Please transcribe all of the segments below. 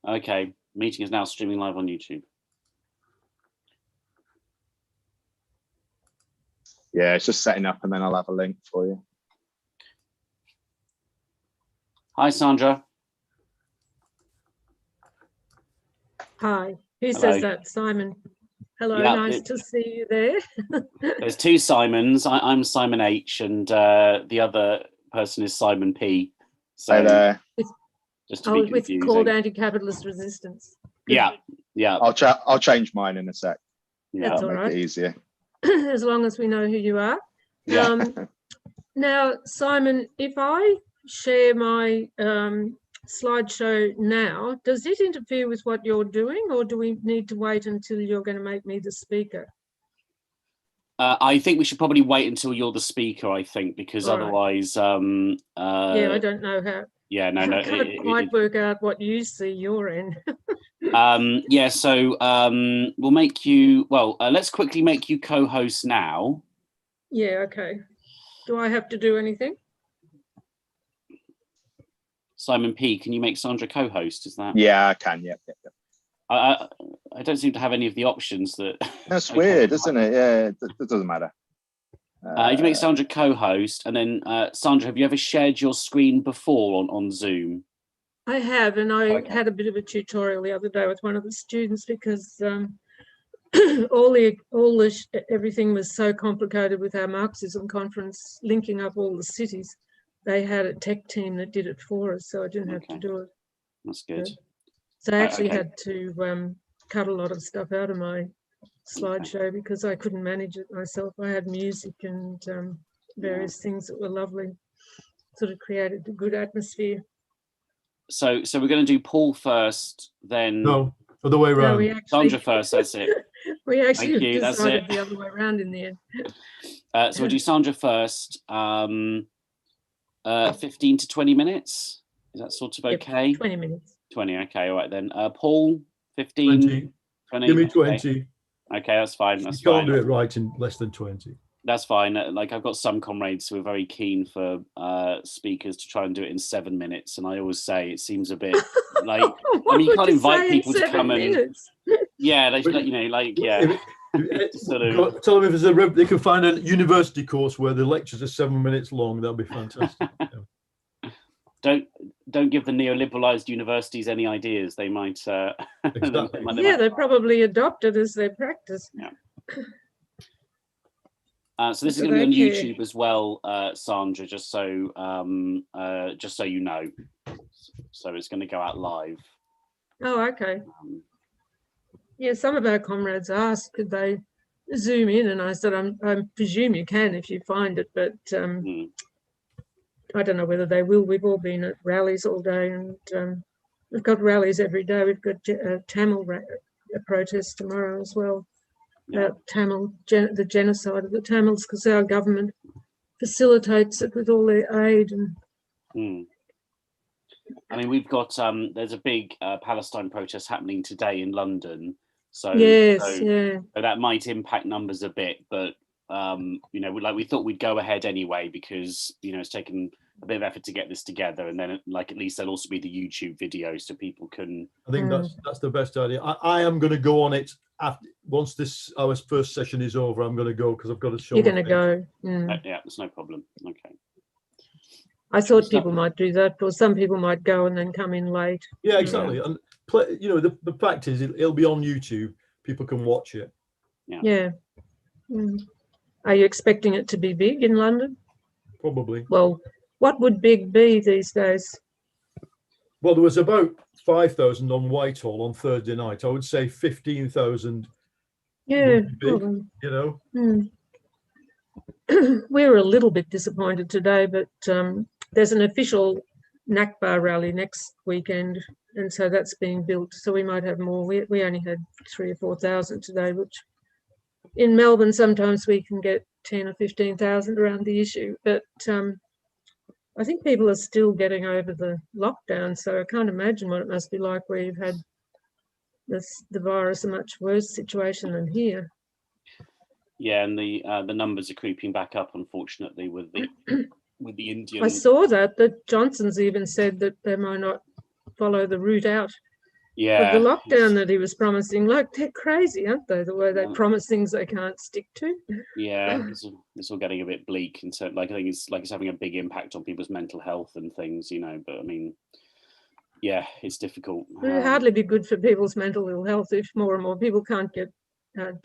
Okay, meeting is now streaming live on YouTube. Yeah, it's just setting up and then I'll have a link for you. Hi, Sandra. Hi. Who Hello. says that? Simon. Hello, Yeah, nice to see you there. There's two Simons. I'm Simon H, and the other person is Simon P. So Hi there. just to be confusing. It's called anti-capitalist resistance. Yeah, yeah. I'll change mine in a sec. Yeah, That's all Make right. it easier. As long as we know who you are. Yeah. Now, Simon, if I share my slideshow now, does it interfere with what you're doing, or do we need to wait until you're going to make me the speaker? I think we should probably wait until you're the speaker, I think, because All right. otherwise... yeah, I don't know how. Yeah, no. I can't quite work out what you see your end. Yeah, so we'll make you... Well, let's quickly make you co-host now. Yeah, okay. Do I have to do anything? Simon P, can you make Sandra co-host? Is that? Yeah, I can. Yep. I don't seem to have any of the options that. That's weird, isn't it? Yeah, it doesn't matter. You can make Sandra co-host, and then Sandra, have you ever shared your screen before on Zoom? I have, and I had a bit of a tutorial the other day with one of the students because everything was so complicated with our Marxism conference, linking up all the cities. They had a tech team that did it for us, so I didn't have to do it. That's good. So I actually had to cut a lot of stuff out of my slideshow because I couldn't manage it myself. I had music and various things that were lovely, sort of created a good atmosphere. So we're going to do Paul first, then... No, other way around. No, Sandra first, that's it. We actually That's decided it. the other way around in the end. So we'll do Sandra first. 15 to 20 minutes. Is that sort of okay? Yep, 20 minutes. 20, okay, all right then. Paul, 15? 20. Give me 20. Okay, that's fine. You That's can't fine. do it right in less than 20. That's fine. Like I've got some comrades who are very keen for speakers to try and do it in 7 minutes, and I always say it seems a bit like I mean you can't invite people to come and yeah, they yeah. Sort of... Tell them if they can find a university course where the lectures are 7 minutes long. That'll be fantastic. Don't give the neoliberalized universities any ideas. They might. Exactly. They probably adopt it as their practice. Yeah. So this is going to be on YouTube as well, Sandra. Just so you know. So it's going to go out live. Oh, okay. Yeah, some of our comrades asked, could they zoom in? And I said, I presume you can if you find it, but I don't know whether they will. We've all been at rallies all day, and we've got rallies every day. We've got a Tamil protest tomorrow as well. About the genocide of the Tamils, because our government facilitates it with all their aid. And I mean, we've got there's a big Palestine protest happening today in London, so that might impact numbers a bit, but we thought we'd go ahead anyway because it's taken a bit of effort to get this together, and then at least there'll also be the YouTube video so people can. I think that's the best idea. I am going to go on it after once our first session is over. I'm going to go because I've got a show. You're going to go. Yeah, there's no problem. Okay. I thought people might do that, or some people might go and then come in late. Yeah, exactly. And the fact is, it'll be on YouTube. People can watch it. Yeah. Are you expecting it to be big in London? Probably. Well, what would big be these days? Well, there was about 5,000 on Whitehall on Thursday night. I would say 15,000. Yeah. Big, We were a little bit disappointed today, but there's an official Nakba rally next weekend, and so that's being built. So we might have more. We only had 3,000 or 4,000 today, which in Melbourne sometimes we can get 10 or 15,000 around the issue. But I think people are still getting over the lockdown, so I can't imagine what it must be like where you've had the virus a much worse situation than here. Yeah, and the numbers are creeping back up, unfortunately, with the Indian. I saw that Johnson's even said that they might not follow the route out. Yeah. the lockdown that he was promising. Like, they're crazy, aren't they? The way they promise things they can't stick to. Yeah, it's all getting a bit bleak, and so like I think it's having a big impact on people's mental health and things, you know. But I mean, yeah, it's difficult. It would hardly be good for people's mental ill health if more and more people can't get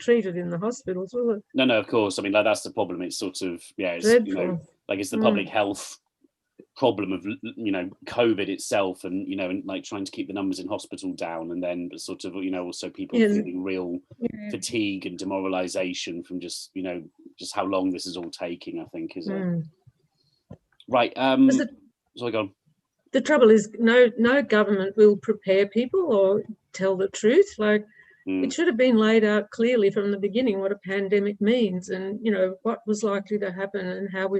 treated in the hospitals, will it? No, of course. I mean, like that's the problem. It's sort of it's dreadful. You know, like it's the public health problem of, you know, COVID itself, and you know, and like trying to keep the numbers in hospital down, and then sort of, you know, also people feeling real fatigue and demoralization from just, you know, just how long this is all taking, I think, is right. So go on. The trouble is, no government will prepare people or tell the truth. Like, it should have been laid out clearly from the beginning what a pandemic means, and you know what was likely to happen, and how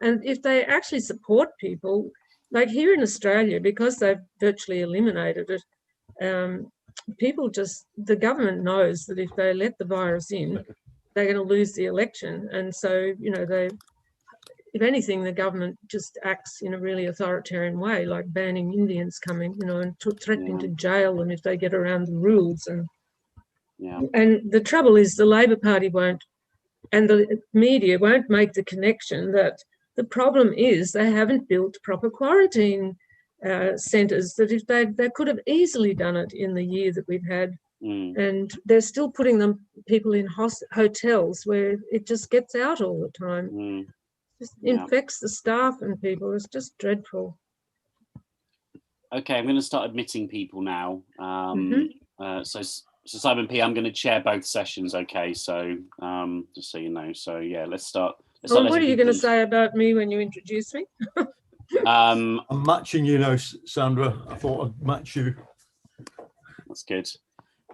and if they actually support people, like here in Australia, because they've virtually eliminated it, the government knows that if they let the virus in, they're going to lose the election, and so you know if anything, the government just acts in a really authoritarian way, like banning Indians coming, you know, and threatening to jail them if they get around the rules. And the trouble is the Labor Party won't, and the media won't make the connection that the problem is they haven't built proper quarantine centres, that if they could have easily done it in the year that we've had. And they're still putting people in hotels where it just gets out all the time. Just infects the staff and people. It's just dreadful. Okay, I'm going to start admitting people now. So Simon P, I'm going to chair both sessions. Okay, so just so you know. So yeah, let's start. What are you going to say about me when you introduce me? I'm matching you now, Sandra. I thought I'd match you. That's good.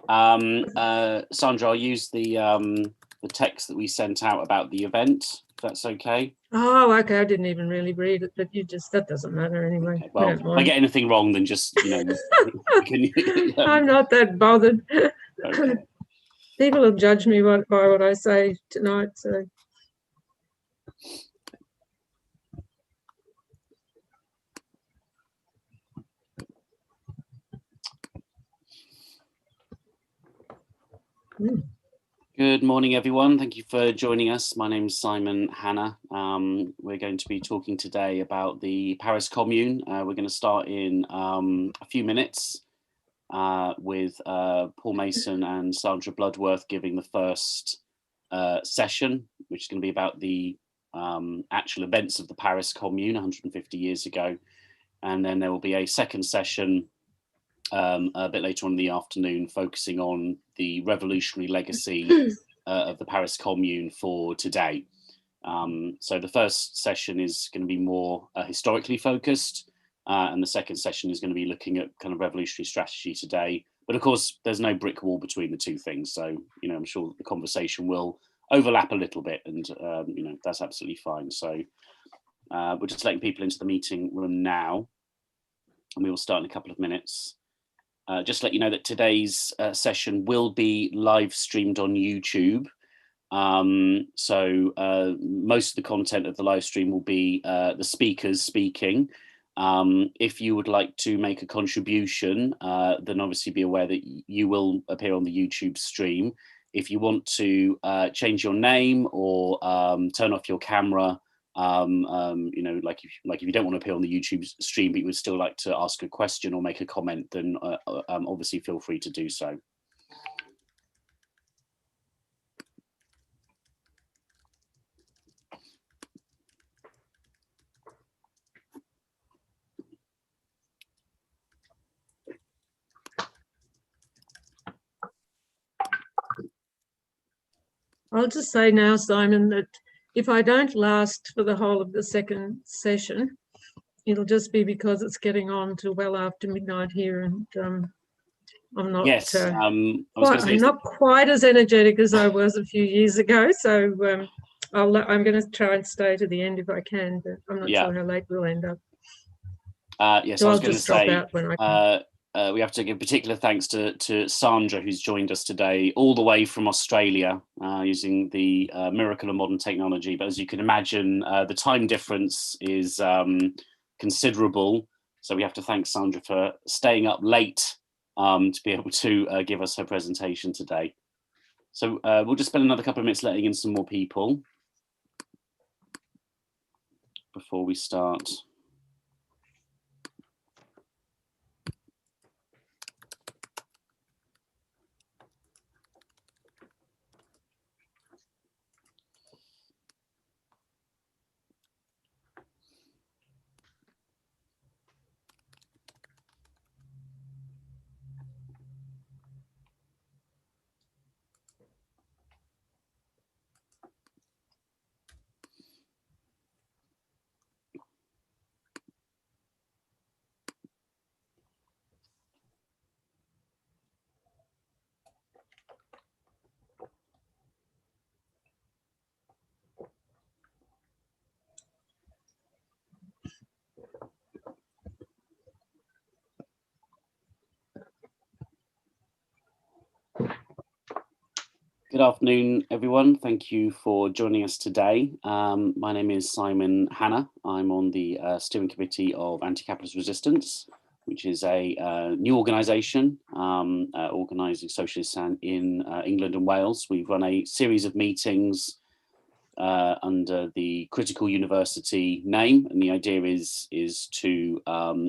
Sandra, I'll use the text that we sent out about the event, if that's okay. Oh, okay. I didn't even really read it, but that doesn't matter anyway. Okay, well, if I get anything wrong, then just, you know. I'm not that bothered. Okay. People will judge me by what I say tonight, so. Good morning, everyone. Thank you for joining us. My name's Simon Hanna. We're going to be talking today about the Paris Commune. We're going to start in a few minutes with Paul Mason and Sandra Bloodworth giving the first session, which is going to be about the actual events of the Paris Commune 150 years ago. And then there will be a second session a bit later on in the afternoon, focusing on the revolutionary legacy of the Paris Commune for today. So the first session is going to be more historically focused, and the second session is going to be looking at kind of revolutionary strategy today. But of course, there's no brick wall between the two things. So, you know, I'm sure the conversation will overlap a little bit, and, you know, that's absolutely fine. So we're just letting people into the meeting room now, and we will start in a couple of minutes. Just to let you know that today's session will be live streamed on YouTube. So most of the content of the live stream will be the speakers speaking. If you would like to make a contribution, then obviously be aware that you will appear on the YouTube stream. If you want to change your name or turn off your camera, you know, like if you don't want to appear on the YouTube stream, but you would still like to ask a question or make a comment, then obviously feel free to do so. I'll just say now, Simon, that if I don't last for the whole of the second session, it'll just be because it's getting on to well after midnight here, and I'm not. Yes, I'm not quite as energetic as I was a few years ago. So I'm going to try and stay to the end if I can, but I'm not sure how late we'll end up. Yes, so I was going to say. Drop out when I can. We have to give particular thanks to Sandra, who's joined us today all the way from Australia using the miracle of modern technology. But as you can imagine, the time difference is considerable. So we have to thank Sandra for staying up late to be able to give us her presentation today. So we'll just spend another couple of minutes letting in some more people before we start. Good afternoon, everyone. Thank you for joining us today. My name is Simon Hanna. I'm on the steering committee of Anti-Capitalist Resistance, which is a new organisation organising socialists in England and Wales. We've run a series of meetings under the Critical University name, and the idea is to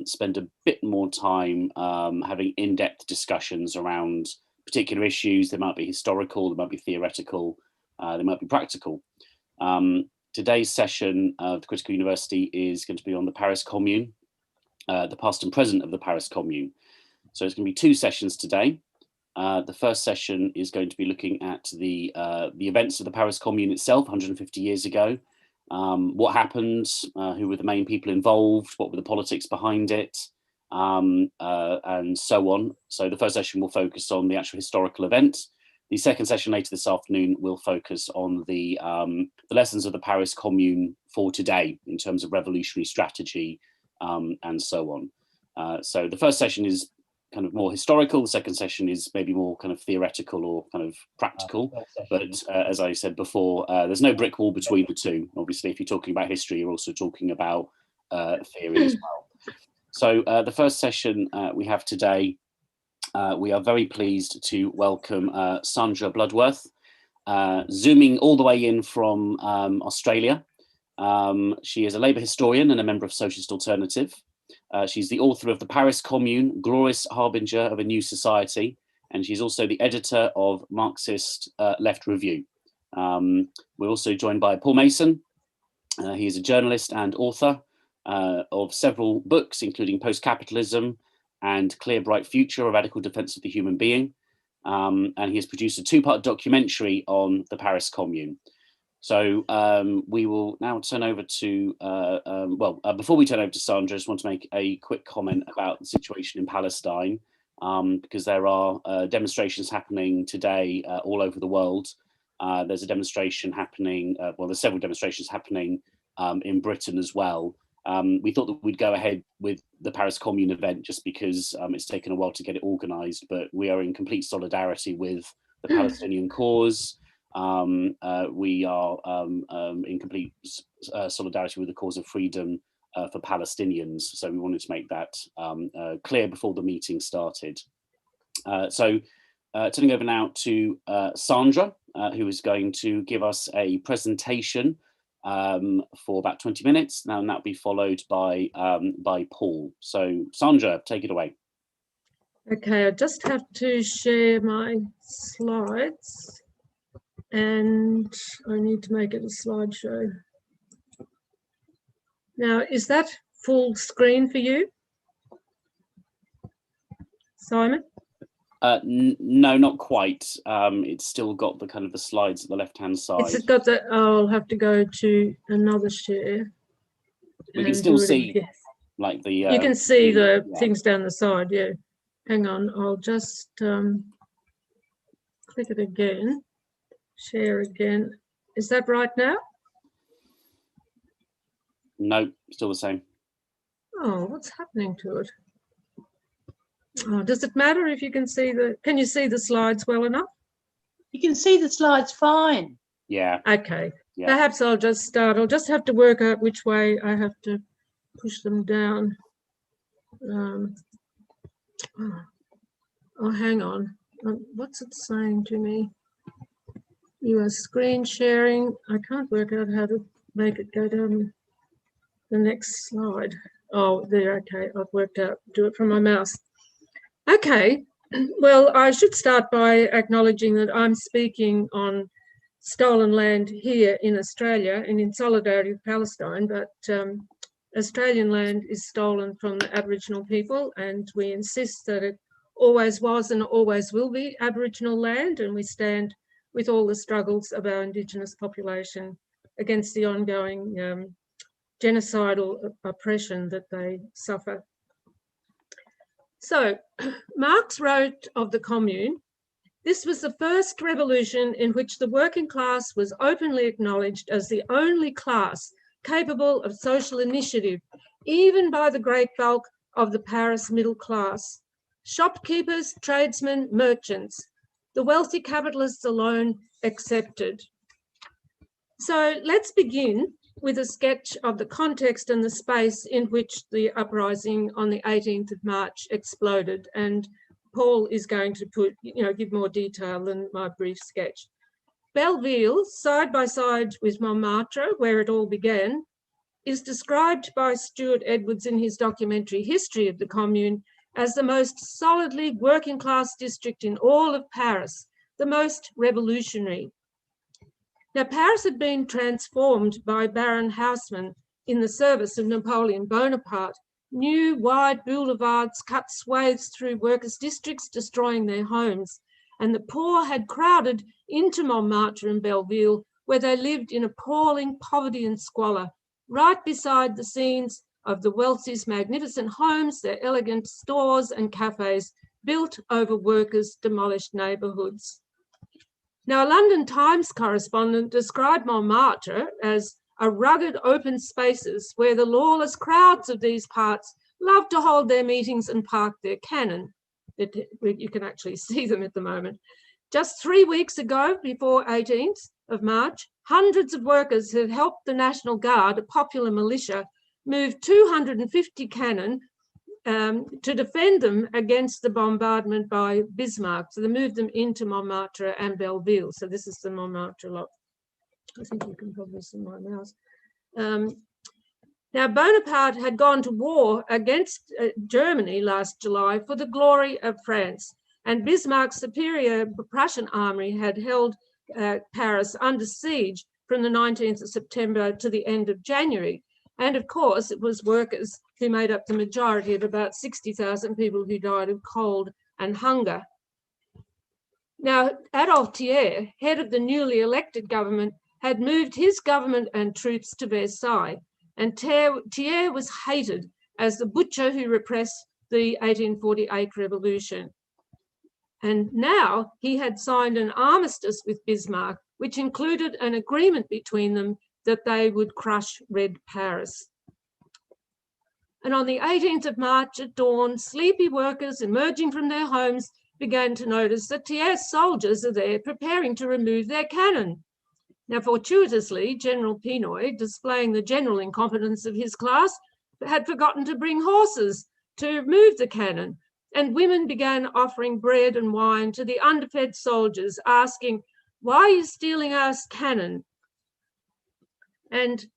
spend a bit more time having in-depth discussions around particular issues. They might be historical, they might be theoretical, they might be practical. Today's session of the Critical University is going to be on the Paris Commune, the past and present of the Paris Commune. So it's going to be two sessions today. The first session is going to be looking at the events of the Paris Commune itself, 150 years ago. What happened, who were the main people involved, what were the politics behind it, and so on. So the first session will focus on the actual historical event. The second session later this afternoon will focus on the lessons of the Paris Commune for today in terms of revolutionary strategy and so on. So the first session is kind of more historical. The second session is maybe more kind of theoretical or kind of practical. But as I said before, there's no brick wall between the two. Obviously, if you're talking about history, you're also talking about theory as well. So the first session we have today, we are very pleased to welcome Sandra Bloodworth, zooming all the way in from Australia. She is a Labour historian and a member of Socialist Alternative. She's the author of the Paris Commune, Glorious Harbinger of a New Society, and she's also the editor of Marxist Left Review. We're also joined by Paul Mason. He is a journalist and author of several books, including Post-Capitalism and Clear Bright Future, A Radical Defense of the Human Being. And he has produced a two-part documentary on the Paris Commune. So we will now turn over to, before we turn over to Sandra, I just want to make a quick comment about the situation in Palestine, because there are demonstrations happening today all over the world. There's a demonstration happening, there's several demonstrations happening in Britain as well. We thought that we'd go ahead with the Paris Commune event just because it's taken a while to get it organised, but we are in complete solidarity with the Palestinian cause. We are in complete solidarity with the cause of freedom for Palestinians. So we wanted to make that clear before the meeting started. Turning over now to Sandra, who is going to give us a presentation for about 20 minutes. Now, and that'll be followed by Paul. So Sandra, take it away. Okay, I just have to share my slides. And I need to make it a slideshow. Now, is that full screen for you, Simon? No, not quite. It's still got the kind of the slides at the left-hand side. It's got the. I'll have to go to another share. We can still see, like the. You can see the things down the side. Yeah. Hang on. I'll just click it again. Share again. Is that right now? No, still the same. Oh, what's happening to it? Oh, does it matter if you can see can you see the slides well enough? You can see the slides fine. Yeah. Okay. Yeah. Perhaps I'll just start. I'll just have to work out which way I have to push them down. Oh, hang on. What's it saying to me? You are screen sharing. I can't work out how to make it go down the next slide. Oh, there, okay, I've worked out, do it from my mouse. Okay, well, I should start by acknowledging that I'm speaking on stolen land here in Australia and in solidarity with Palestine, but Australian land is stolen from the Aboriginal people, and we insist that it always was and always will be Aboriginal land, and we stand with all the struggles of our Indigenous population against the ongoing genocidal oppression that they suffer. So Marx wrote of the Commune, "This was the first revolution in which the working class was openly acknowledged as the only class capable of social initiative, even by the great bulk of the Paris middle class. Shopkeepers, tradesmen, merchants, the wealthy capitalists alone excepted." So let's begin with a sketch of the context and the space in which the uprising on the 18th of March exploded. And Paul is going to give more detail than my brief sketch. Belleville, side by side with Montmartre, where it all began, is described by Stuart Edwards in his documentary History of the Commune as the most solidly working class district in all of Paris, the most revolutionary. Now, Paris had been transformed by Baron Haussmann in the service of Napoleon Bonaparte. New wide boulevards cut swathes through workers' districts, destroying their homes. And the poor had crowded into Montmartre and Belleville, where they lived in appalling poverty and squalor, right beside the scenes of the wealthy's magnificent homes, their elegant stores and cafes built over workers' demolished neighbourhoods. Now, a London Times correspondent described Montmartre as a rugged open spaces where the lawless crowds of these parts loved to hold their meetings and park their cannon. You can actually see them at the moment. Just 3 weeks ago, before 18th of March, hundreds of workers had helped the National Guard, a popular militia, move 250 cannon to defend them against the bombardment by Bismarck. So they moved them into Montmartre and Belleville. So this is the Montmartre lot. I think you can probably see my mouse. Now, Bonaparte had gone to war against Germany last July for the glory of France, and Bismarck's superior Prussian army had held Paris under siege from the 19th of September to the end of January. And of course, it was workers who made up the majority of about 60,000 people who died of cold and hunger. Now, Adolphe Thiers, head of the newly elected government, had moved his government and troops to Versailles, and Thiers was hated as the butcher who repressed the 1848 revolution. And now he had signed an armistice with Bismarck, which included an agreement between them that they would crush Red Paris. And on the 18th of March at dawn, sleepy workers emerging from their homes began to notice that Thiers' soldiers are there preparing to remove their cannon. Now, fortuitously, General Pinoy, displaying the general incompetence of his class, had forgotten to bring horses to move the cannon, and women began offering bread and wine to the underfed soldiers, asking, "Why are you stealing our cannon?" And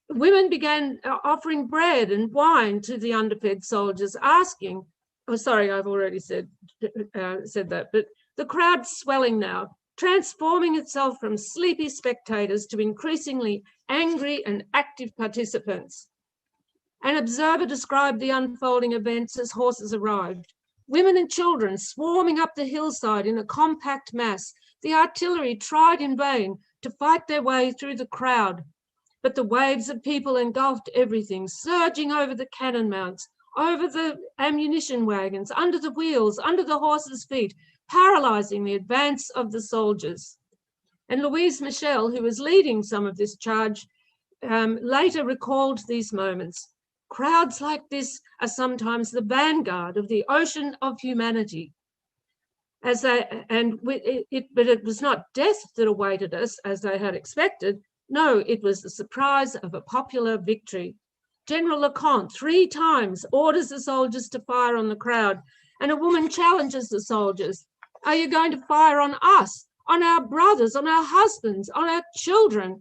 women began offering bread and wine to the underfed soldiers, asking, oh, sorry, I've already said that, but the crowd swelling now, transforming itself from sleepy spectators to increasingly angry and active participants. An observer described the unfolding events as horses arrived. Women and children swarming up the hillside in a compact mass. The artillery tried in vain to fight their way through the crowd, but the waves of people engulfed everything, surging over the cannon mounts, over the ammunition wagons, under the wheels, under the horses' feet, paralysing the advance of the soldiers. And Louise Michel, who was leading some of this charge, later recalled these moments. Crowds like this are sometimes the vanguard of the ocean of humanity. But it was not death that awaited us as they had expected. No, it was the surprise of a popular victory. General Leconte 3 times orders the soldiers to fire on the crowd, and a woman challenges the soldiers. Are you going to fire on us, on our brothers, on our husbands, on our children?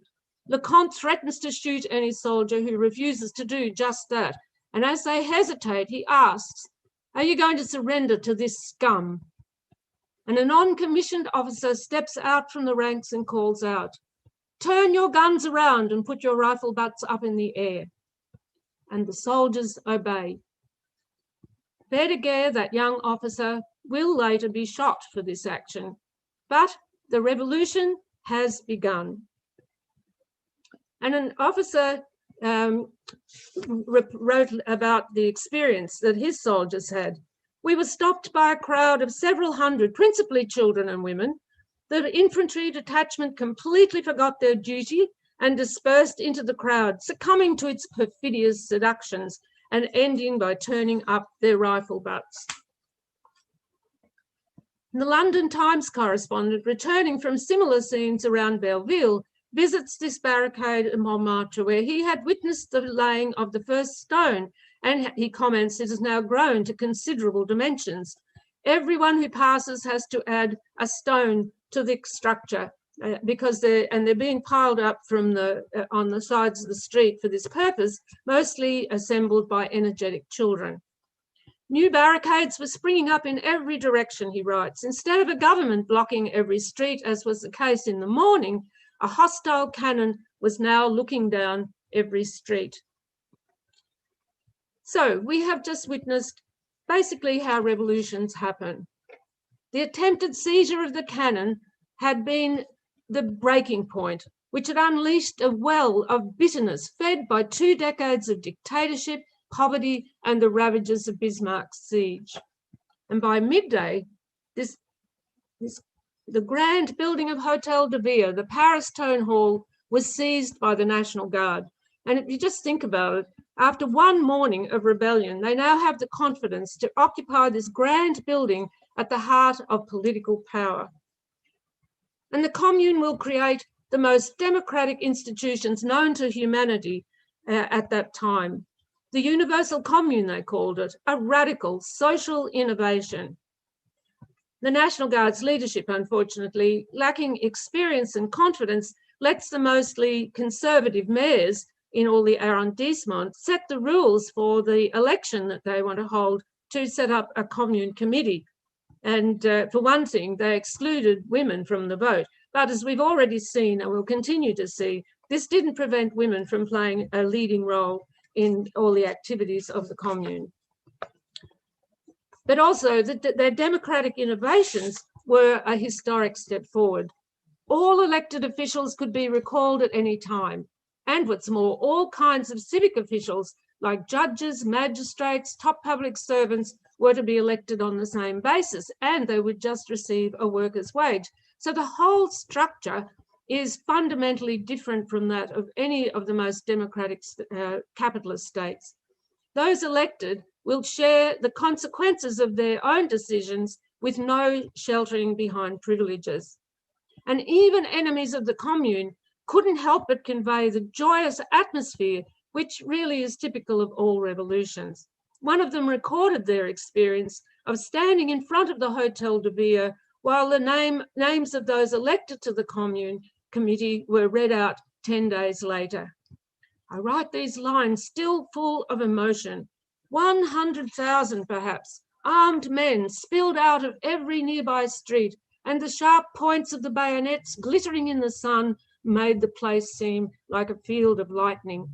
Leconte threatens to shoot any soldier who refuses to do just that. And as they hesitate, he asks, are you going to surrender to this scum? And a non-commissioned officer steps out from the ranks and calls out, turn your guns around and put your rifle butts up in the air. And the soldiers obey. Verdier, that young officer, will later be shot for this action, but the revolution has begun. And an officer wrote about the experience that his soldiers had. We were stopped by a crowd of several hundred, principally children and women. The infantry detachment completely forgot their duty and dispersed into the crowd, succumbing to its perfidious seductions and ending by turning up their rifle butts. The London Times correspondent, returning from similar scenes around Belleville, visits this barricade in Montmartre where he had witnessed the laying of the first stone, and he comments it has now grown to considerable dimensions. Everyone who passes has to add a stone to the structure because they're being piled up from on the sides of the street for this purpose, mostly assembled by energetic children. New barricades were springing up in every direction, he writes. Instead of a government blocking every street, as was the case in the morning, a hostile cannon was now looking down every street. So we have just witnessed basically how revolutions happen. The attempted seizure of the cannon had been the breaking point, which had unleashed a well of bitterness fed by 2 decades of dictatorship, poverty, and the ravages of Bismarck's siege. And by midday, the grand building of Hotel de Ville, the Paris Town Hall, was seized by the National Guard. And if you just think about it, after one morning of rebellion, they now have the confidence to occupy this grand building at the heart of political power. And the Commune will create the most democratic institutions known to humanity at that time. The Universal Commune, they called it, a radical social innovation. The National Guard's leadership, unfortunately, lacking experience and confidence, lets the mostly conservative mayors in all the arrondissements set the rules for the election that they want to hold to set up a commune committee. And for one thing, they excluded women from the vote. But as we've already seen and will continue to see, this didn't prevent women from playing a leading role in all the activities of the commune. But also their democratic innovations were a historic step forward. All elected officials could be recalled at any time. And what's more, all kinds of civic officials like judges, magistrates, top public servants were to be elected on the same basis, and they would just receive a worker's wage. So the whole structure is fundamentally different from that of any of the most democratic capitalist states. Those elected will share the consequences of their own decisions with no sheltering behind privileges. And even enemies of the commune couldn't help but convey the joyous atmosphere which really is typical of all revolutions. One of them recorded their experience of standing in front of the Hotel de Ville while the names of those elected to the commune committee were read out 10 days later. I write these lines still full of emotion. 100,000 perhaps, armed men spilled out of every nearby street, and the sharp points of the bayonets glittering in the sun made the place seem like a field of lightning.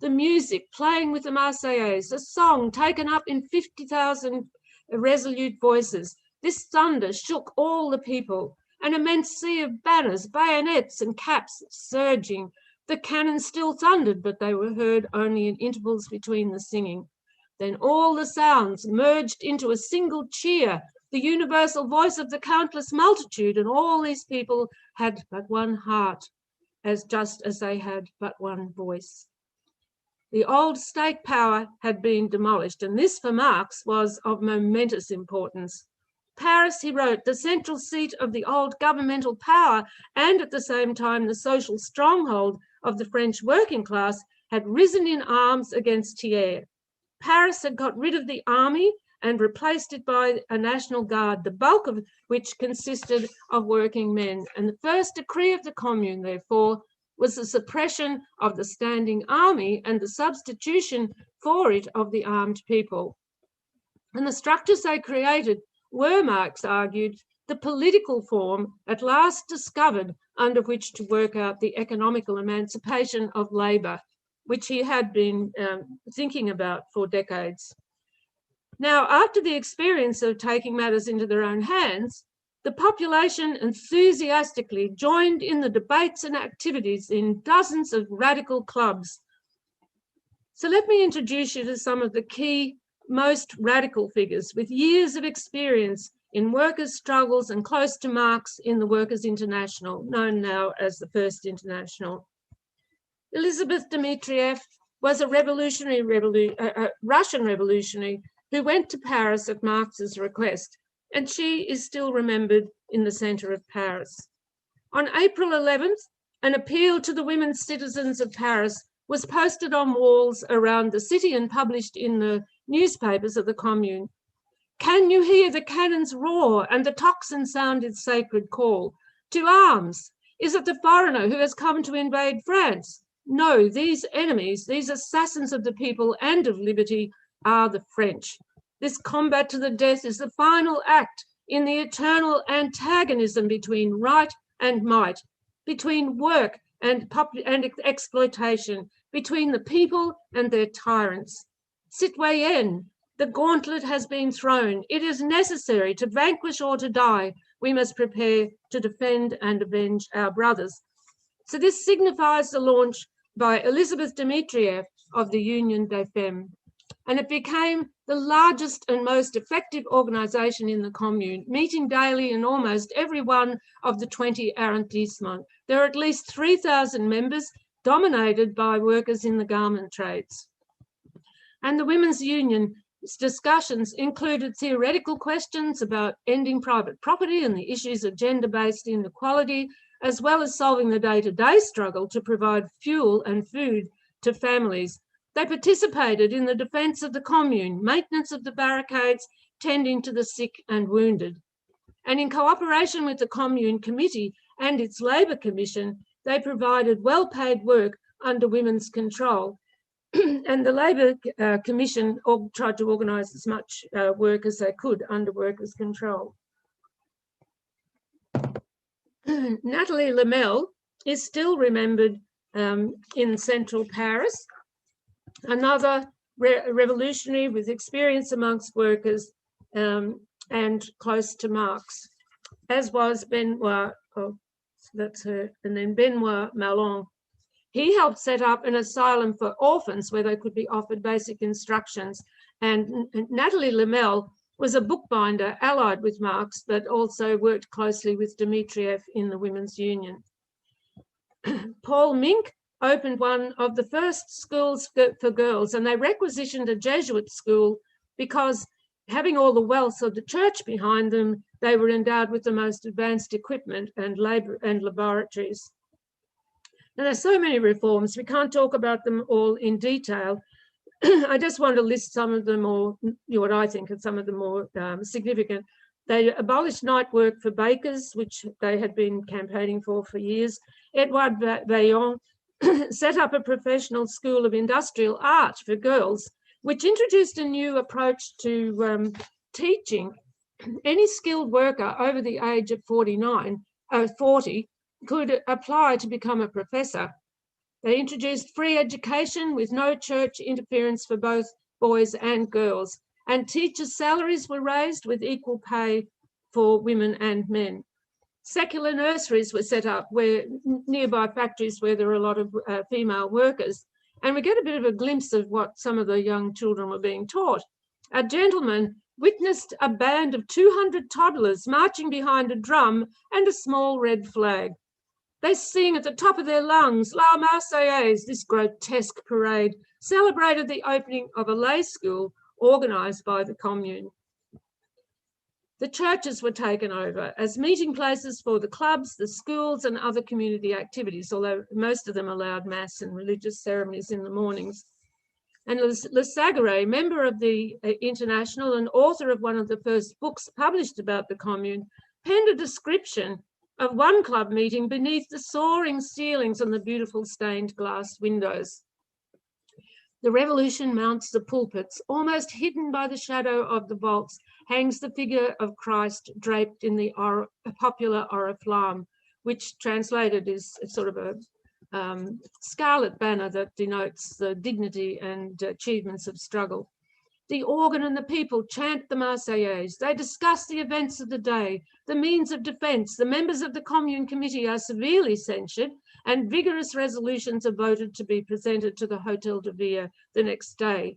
The music playing with the Marseillaise, a song taken up in 50,000 resolute voices. This thunder shook all the people. An immense sea of banners, bayonets, and caps surging. The cannon still thundered, but they were heard only in intervals between the singing. Then all the sounds merged into a single cheer, the universal voice of the countless multitude, and all these people had but one heart, just as they had but one voice. The old state power had been demolished, and this for Marx was of momentous importance. Paris, he wrote, the central seat of the old governmental power and at the same time the social stronghold of the French working class, had risen in arms against Thiers. Paris had got rid of the army and replaced it by a National Guard, the bulk of which consisted of working men. And the first decree of the Commune, therefore, was the suppression of the standing army and the substitution for it of the armed people. And the structures they created were, Marx argued, the political form at last discovered under which to work out the economical emancipation of labour, which he had been thinking about for decades. Now, after the experience of taking matters into their own hands, the population enthusiastically joined in the debates and activities in dozens of radical clubs. So let me introduce you to some of the key, most radical figures with years of experience in workers' struggles and close to Marx in the Workers' International, known now as the First International. Elizabeth Dmitriev was a Russian revolutionary who went to Paris at Marx's request, and she is still remembered in the centre of Paris. On April 11th, an appeal to the women citizens of Paris was posted on walls around the city and published in the newspapers of the Commune. Can you hear the cannons roar and the tocsin sound its sacred call? To arms! Is it the foreigner who has come to invade France? No, these enemies, these assassins of the people and of liberty are the French. This combat to the death is the final act in the eternal antagonism between right and might, between work and exploitation, between the people and their tyrants. Citoyenne, the gauntlet has been thrown. It is necessary to vanquish or to die. We must prepare to defend and avenge our brothers. So this signifies the launch by Elizabeth Dmitriev of the Union des Femmes, and it became the largest and most effective organisation in the Commune, meeting daily in almost every one of the 20 arrondissements. There are at least 3,000 members, dominated by workers in the garment trades. And the Women's Union's discussions included theoretical questions about ending private property and the issues of gender-based inequality, as well as solving the day-to-day struggle to provide fuel and food to families. They participated in the defence of the Commune, maintenance of the barricades, tending to the sick and wounded. And in cooperation with the Commune Committee and its Labour Commission, they provided well-paid work under women's control. And the Labour Commission tried to organise as much work as they could under workers' control. Nathalie Lemel is still remembered in central Paris, another revolutionary with experience amongst workers and close to Marx, as was Benoit, that's her, and then Benoit Malon. He helped set up an asylum for orphans where they could be offered basic instructions. And Nathalie Lemel was a bookbinder allied with Marx, but also worked closely with Dmitriev in the Women's Union. Paul Mink opened one of the first schools for girls, and they requisitioned a Jesuit school because, having all the wealth of the church behind them, they were endowed with the most advanced equipment and laboratories. And there's so many reforms, we can't talk about them all in detail. I just want to list some of them, or what I think are some of the more significant. They abolished night work for bakers, which they had been campaigning for years. Edouard Vaillant set up a professional school of industrial art for girls, which introduced a new approach to teaching. Any skilled worker over the age of 40 could apply to become a professor. They introduced free education with no church interference for both boys and girls, and teachers' salaries were raised with equal pay for women and men. Secular nurseries were set up where nearby factories where there were a lot of female workers, and we get a bit of a glimpse of what some of the young children were being taught. A gentleman witnessed a band of 200 toddlers marching behind a drum and a small red flag. They sing at the top of their lungs, La Marseillaise. This grotesque parade celebrated the opening of a lay school organised by the Commune. The churches were taken over as meeting places for the clubs, the schools and other community activities, although most of them allowed mass and religious ceremonies in the mornings. And Le Sagre, member of the International and author of one of the first books published about the Commune, penned a description of one club meeting beneath the soaring ceilings and the beautiful stained glass windows. The revolution mounts the pulpits, almost hidden by the shadow of the vaults, hangs the figure of Christ draped in the popular oriflamme, which translated is sort of a scarlet banner that denotes the dignity and achievements of struggle. The organ and the people chant the Marseillaise. They discuss the events of the day, the means of defence. The members of the Commune Committee are severely censured, and vigorous resolutions are voted to be presented to the Hotel de Ville the next day.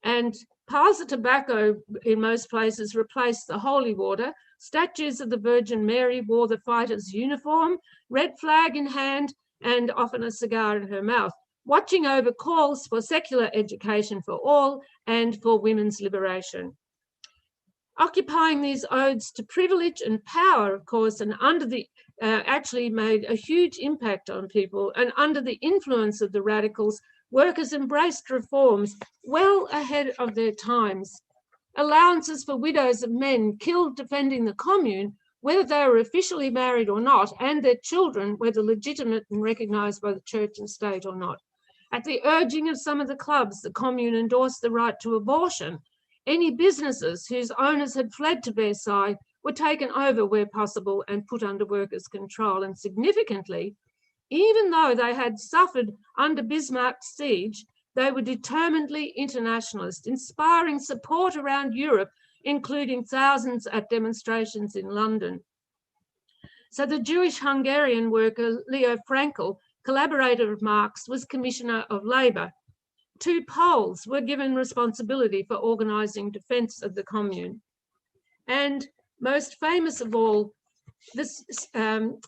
And piles of tobacco in most places replaced the holy water. Statues of the Virgin Mary wore the fighter's uniform, red flag in hand, and often a cigar in her mouth, watching over calls for secular education for all and for women's liberation. Occupying these odes to privilege and power, of course, and under the actually made a huge impact on people, and under the influence of the radicals, workers embraced reforms well ahead of their times. Allowances for widows of men killed defending the Commune, whether they were officially married or not, and their children, whether legitimate and recognised by the church and state or not. At the urging of some of the clubs, the Commune endorsed the right to abortion. Any businesses whose owners had fled to Versailles were taken over where possible and put under workers' control. And significantly, even though they had suffered under Bismarck's siege, they were determinedly internationalist, inspiring support around Europe, including thousands at demonstrations in London. So the Jewish-Hungarian worker Leo Frankel, collaborator of Marx, was Commissioner of Labour. 2 Poles were given responsibility for organising defence of the Commune. And most famous of all, this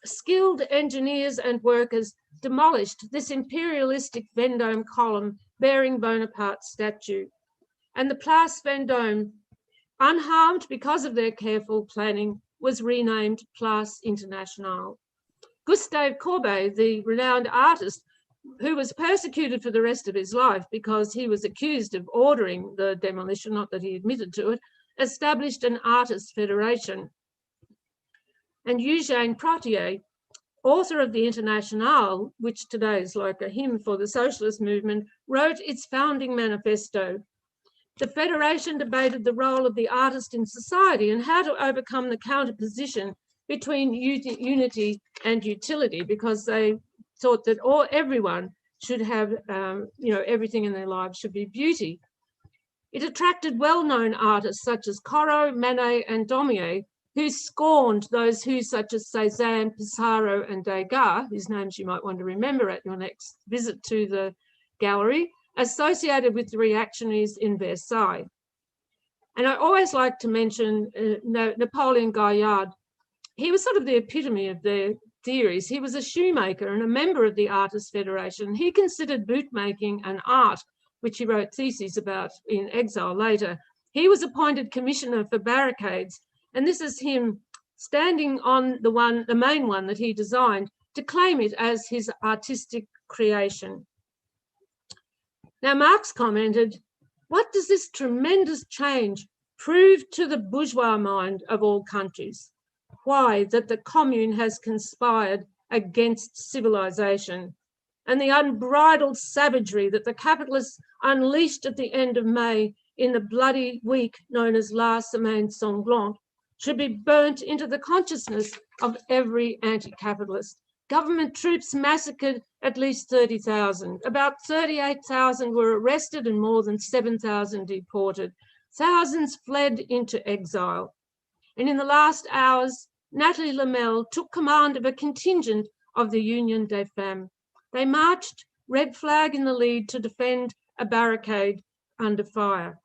skilled engineers and workers demolished this imperialistic Vendôme column bearing Bonaparte's statue. And the Place Vendôme, unharmed because of their careful planning, was renamed Place Internationale. Gustave Courbet, the renowned artist, who was persecuted for the rest of his life because he was accused of ordering the demolition, not that he admitted to it, established an artists' federation. And Eugène Protier, author of the Internationale, which today is like a hymn for the socialist movement, wrote its founding manifesto. The Federation debated the role of the artist in society and how to overcome the counterposition between unity and utility, because they thought that everyone should have, everything in their lives should be beauty. It attracted well-known artists such as Corot, Manet, and Daumier, who scorned those who, such as Cézanne, Pissarro, and Degas, whose names you might want to remember at your next visit to the gallery, associated with the reactionaries in Versailles. And I always like to mention Napoleon Gaillard. He was sort of the epitome of their theories. He was a shoemaker and a member of the Artists' Federation. He considered bootmaking an art, which he wrote theses about in exile later. He was appointed commissioner for barricades, and this is him standing on the main one that he designed, to claim it as his artistic creation. Now, Marx commented, "What does this tremendous change prove to the bourgeois mind of all countries? Why, that the Commune has conspired against civilization, and the unbridled savagery that the capitalists unleashed at the end of May in the bloody week known as La Semaine Sanglante should be burnt into the consciousness of every anti-capitalist. Government troops massacred at least 30,000. About 38,000 were arrested and more than 7,000 deported. Thousands fled into exile. And in the last hours, Nathalie Lamel took command of a contingent of the Union des Femmes. They marched, red flag in the lead, to defend a barricade under fire.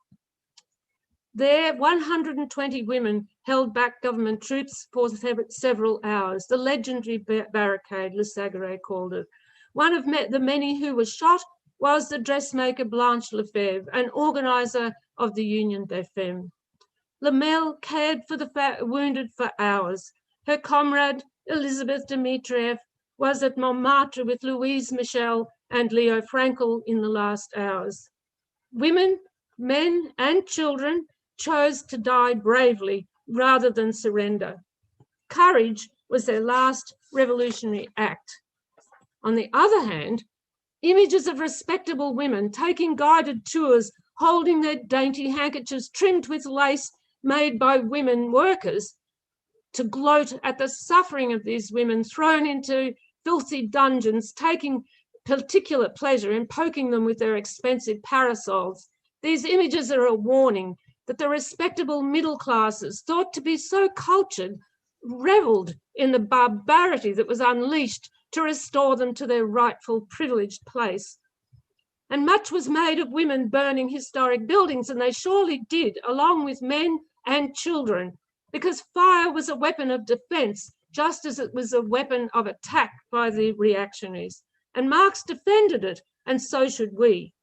There, 120 women held back government troops for several hours. The legendary barricade, Le Sagre called it. One of the many who was shot was the dressmaker Blanche Lefebvre, an organizer of the Union des Femmes. Lamel cared for the wounded for hours. Her comrade, Elizabeth Dmitrieff, was at Montmartre with Louise Michel and Leo Frankel in the last hours. Women, men, and children chose to die bravely rather than surrender. Courage was their last revolutionary act. On the other hand, images of respectable women taking guided tours, holding their dainty handkerchiefs trimmed with lace made by women workers, to gloat at the suffering of these women thrown into filthy dungeons, taking particular pleasure in poking them with their expensive parasols. These images are a warning that the respectable middle classes, thought to be so cultured, revelled in the barbarity that was unleashed to restore them to their rightful privileged place. And much was made of women burning historic buildings, and they surely did, along with men and children, because fire was a weapon of defence, just as it was a weapon of attack by the reactionaries. And Marx defended it, and so should we.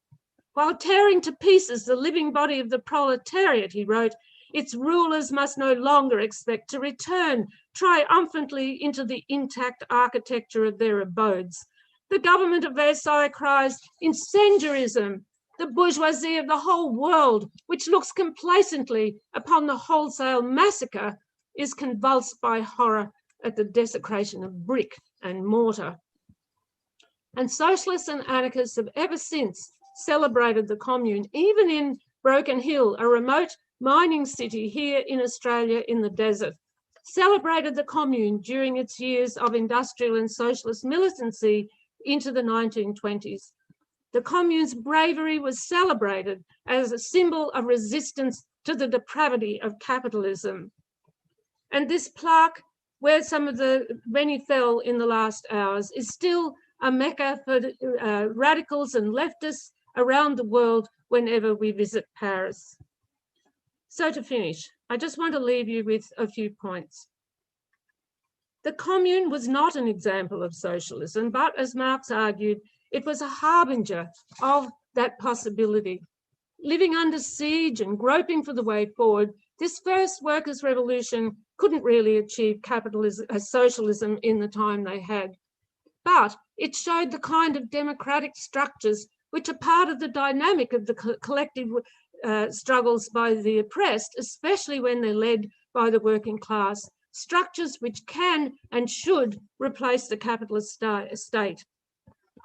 While tearing to pieces the living body of the proletariat, he wrote, its rulers must no longer expect to return triumphantly into the intact architecture of their abodes. The government of Versailles cries incendiarism. The bourgeoisie of the whole world, which looks complacently upon the wholesale massacre, is convulsed by horror at the desecration of brick and mortar. And socialists and anarchists have ever since celebrated the Commune, even in Broken Hill, a remote mining city here in Australia in the desert, celebrated the Commune during its years of industrial and socialist militancy into the 1920s. The Commune's bravery was celebrated as a symbol of resistance to the depravity of capitalism. And this plaque, where many fell in the last hours, is still a mecca for radicals and leftists around the world whenever we visit Paris. So to finish, I just want to leave you with a few points. The Commune was not an example of socialism, but as Marx argued, it was a harbinger of that possibility. Living under siege and groping for the way forward, this first workers' revolution couldn't really achieve socialism in the time they had. But it showed the kind of democratic structures which are part of the dynamic of the collective struggles by the oppressed, especially when they're led by the working class, structures which can and should replace the capitalist state.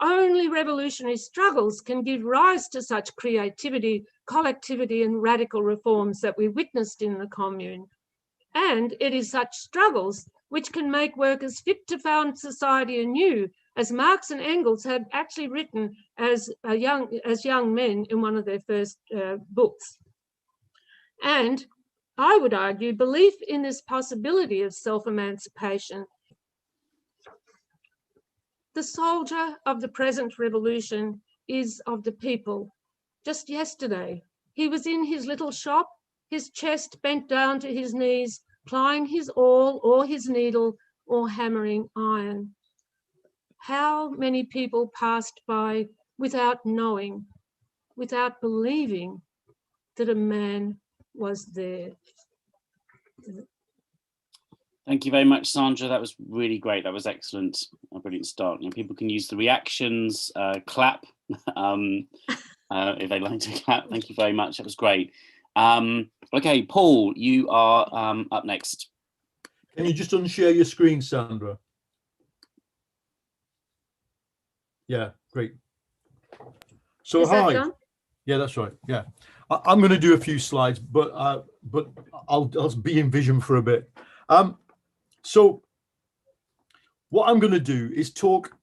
Only revolutionary struggles can give rise to such creativity, collectivity, and radical reforms that we witnessed in the Commune. And it is such struggles which can make workers fit to found society anew, as Marx and Engels had actually written as young men in one of their first books. And I would argue belief in this possibility of self-emancipation. The soldier of the present revolution is of the people. Just yesterday, he was in his little shop, his chest bent down to his knees, plying his awl or his needle or hammering iron. How many people passed by without knowing, without believing that a man was there? Thank you very much, Sandra. That was really great. That was excellent. A brilliant start. People can use the reactions, clap, if they'd like to clap. Thank you very much. That was great. Okay, Paul, you are up next. Can you just unshare your screen, Sandra? Yeah, great. So Is that hi. done? Yeah, that's right. Yeah, I'm going to do a few slides, but I'll be in vision for a bit. So what I'm going to do is talk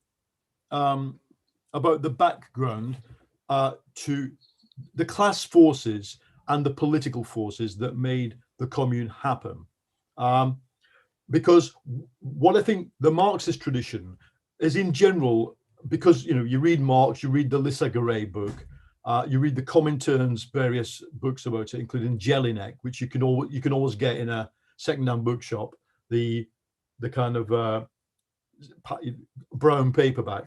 about the background to the class forces and the political forces that made the Commune happen. Because what I think the Marxist tradition is in general, because you read Marx, you read the Lissagaray book, you read the Comintern's various books about it, including Jelinek, which you can always get in a secondhand bookshop, the kind of brown paperback.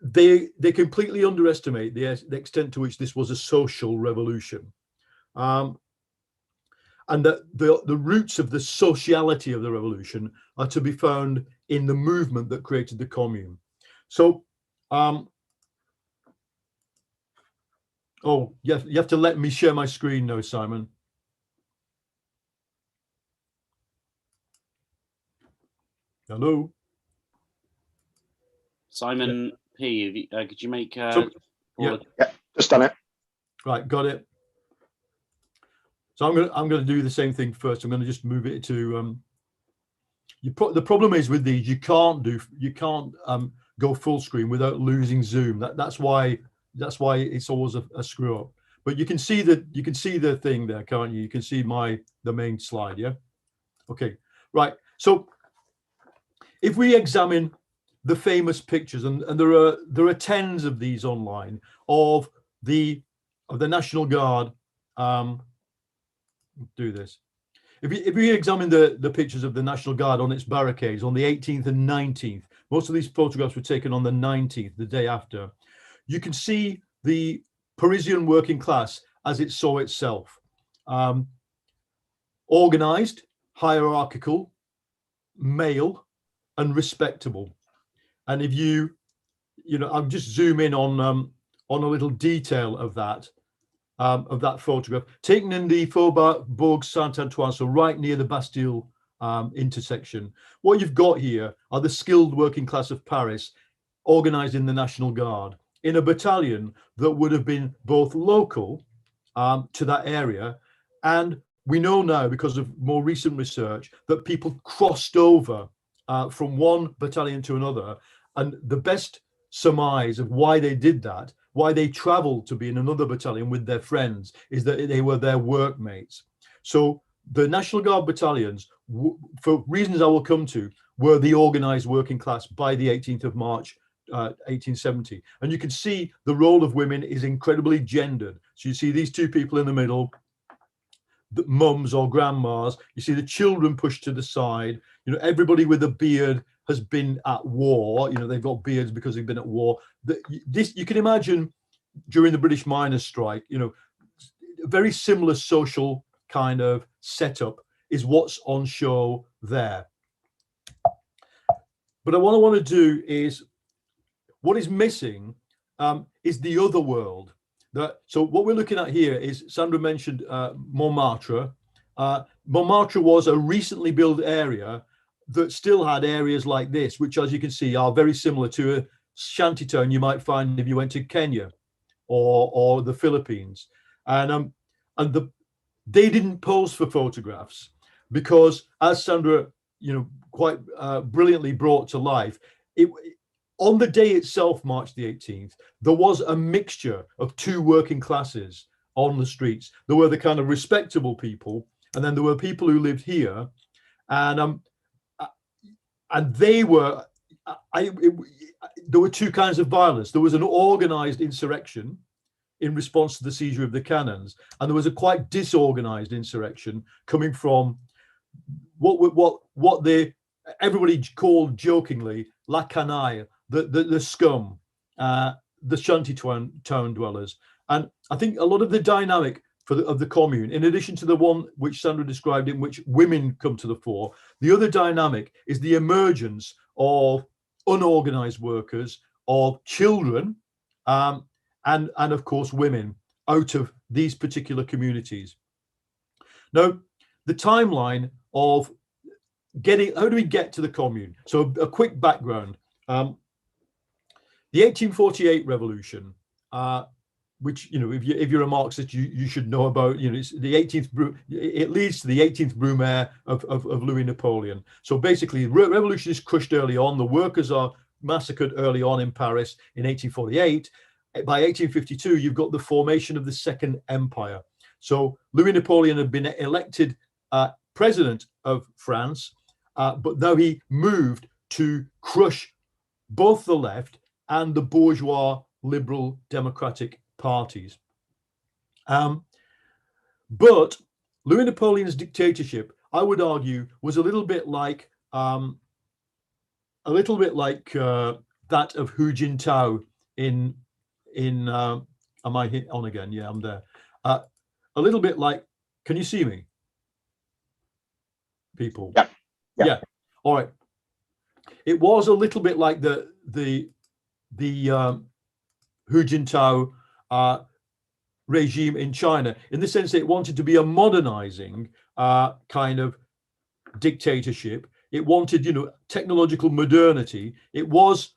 They completely underestimate the extent to which this was a social revolution, and that the roots of the sociality of the revolution are to be found in the movement that created the Commune. So Oh, you have to let me share my screen now, Simon. Hello, Simon P. Could you make? Yeah, just done it. Right, got it. So I'm gonna do the same thing first. I'm gonna just move it to. The problem is with these, you can't go full screen without losing zoom. That's why it's always a screw up. But you can see the thing there, can't you? You can see the main slide, yeah. Okay, right. So if we examine the famous pictures, and there are tens of these online of the National Guard. Do this. If we examine the pictures of the National Guard on its barricades on the 18th and 19th, most of these photographs were taken on the 19th, the day after. You can see the Parisian working class as it saw itself. Organized, hierarchical, male, and respectable. And if I'll just zoom in on a little detail of that photograph, taken in the Faubourg Saint-Antoine, so right near the Bastille intersection. What you've got here are the skilled working class of Paris, organized in the National Guard, in a battalion that would have been both local to that area, and we know now, because of more recent research, that people crossed over from one battalion to another, and the best surmise of why they did that, why they traveled to be in another battalion with their friends, is that they were their workmates. So the National Guard battalions, for reasons I will come to, were the organized working class by the 18th of March, 1870. And you can see the role of women is incredibly gendered. So you see these two people in the middle, the mums or grandmas. You see the children pushed to the side. Everybody with a beard has been at war. They've got beards because they've been at war. This, you can imagine, during the British miners' strike, a very similar social kind of setup is what's on show there. But what I want to do is, what is missing is the other world. So what we're looking at here is, Sandra mentioned Montmartre. Montmartre was a recently built area that still had areas like this, which, as you can see, are very similar to a shantytown you might find if you went to Kenya or the Philippines. And they didn't pose for photographs because, as Sandra quite brilliantly brought to life, on the day itself, March the 18th, there was a mixture of two working classes on the streets. There were the kind of respectable people, and then there were people who lived here, and they were. There were two kinds of violence. There was an organized insurrection in response to the seizure of the cannons, and there was a quite disorganized insurrection coming from what everybody called jokingly la canaille, the scum, the shantytown dwellers. And I think a lot of the dynamic of the commune, in addition to the one which Sandra described, in which women come to the fore, the other dynamic is the emergence of unorganized workers, of children, and of course women out of these particular communities. Now, the timeline of how do we get to the commune? So a quick background. The 1848 revolution, which, if you're a Marxist, you should know about. It's the 18th. It leads to the 18th Brumaire of Louis Napoleon. So basically, revolution is crushed early on. The workers are massacred early on in Paris in 1848. By 1852, you've got the formation of the Second Empire. So Louis Napoleon had been elected president of France, but now he moved to crush both the left and the bourgeois liberal democratic parties. But Louis Napoleon's dictatorship, I would argue, was a little bit like that of Hu Jintao in am I on again? Yeah, I'm there. A little bit like, can you see me, people? Yeah. All right. It was a little bit like the Hu Jintao regime in China, in the sense that it wanted to be a modernizing kind of dictatorship. It wanted, technological modernity. It was,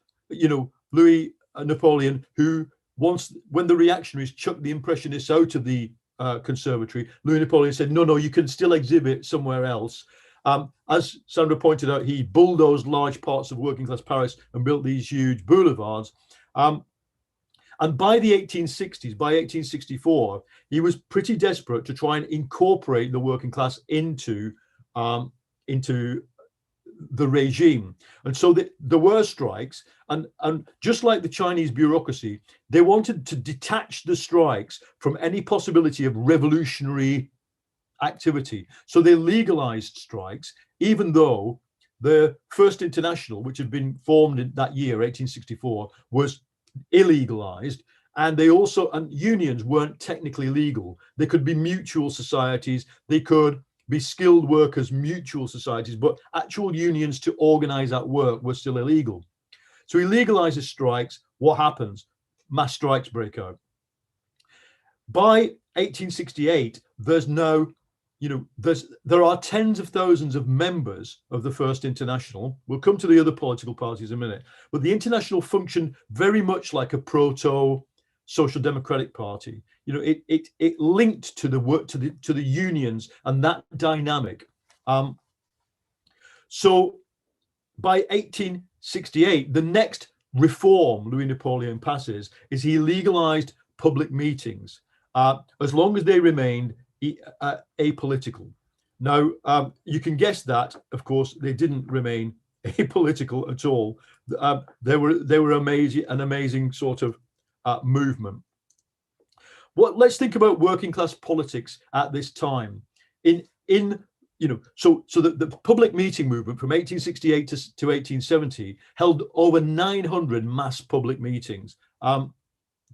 Louis Napoleon, who when the reactionaries chucked the impressionists out of the conservatory, Louis Napoleon said, no, you can still exhibit somewhere else. As Sandra pointed out, he bulldozed large parts of working class Paris and built these huge boulevards. And by the 1860s, by 1864, he was pretty desperate to try and incorporate the working class into the regime. And so there were strikes, and just like the Chinese bureaucracy, they wanted to detach the strikes from any possibility of revolutionary activity. So they legalized strikes, even though the First International, which had been formed in that year, 1864, was illegalized. And unions weren't technically legal. They could be mutual societies. They could be skilled workers, mutual societies, but actual unions to organize that work were still illegal. So he legalizes strikes. What happens? Mass strikes break out. By 1868, there's now, there are tens of thousands of members of the First International. We'll come to the other political parties in a minute, but the International functioned very much like a proto Social Democratic Party. It linked to the work, to the unions and that dynamic. So by 1868, the next reform Louis Napoleon passes is he legalized public meetings, as long as they remained apolitical. Now, you can guess that, of course, they didn't remain apolitical at all. They were an amazing sort of movement. Let's think about working class politics at this time. So the public meeting movement from 1868 to 1870 held over 900 mass public meetings.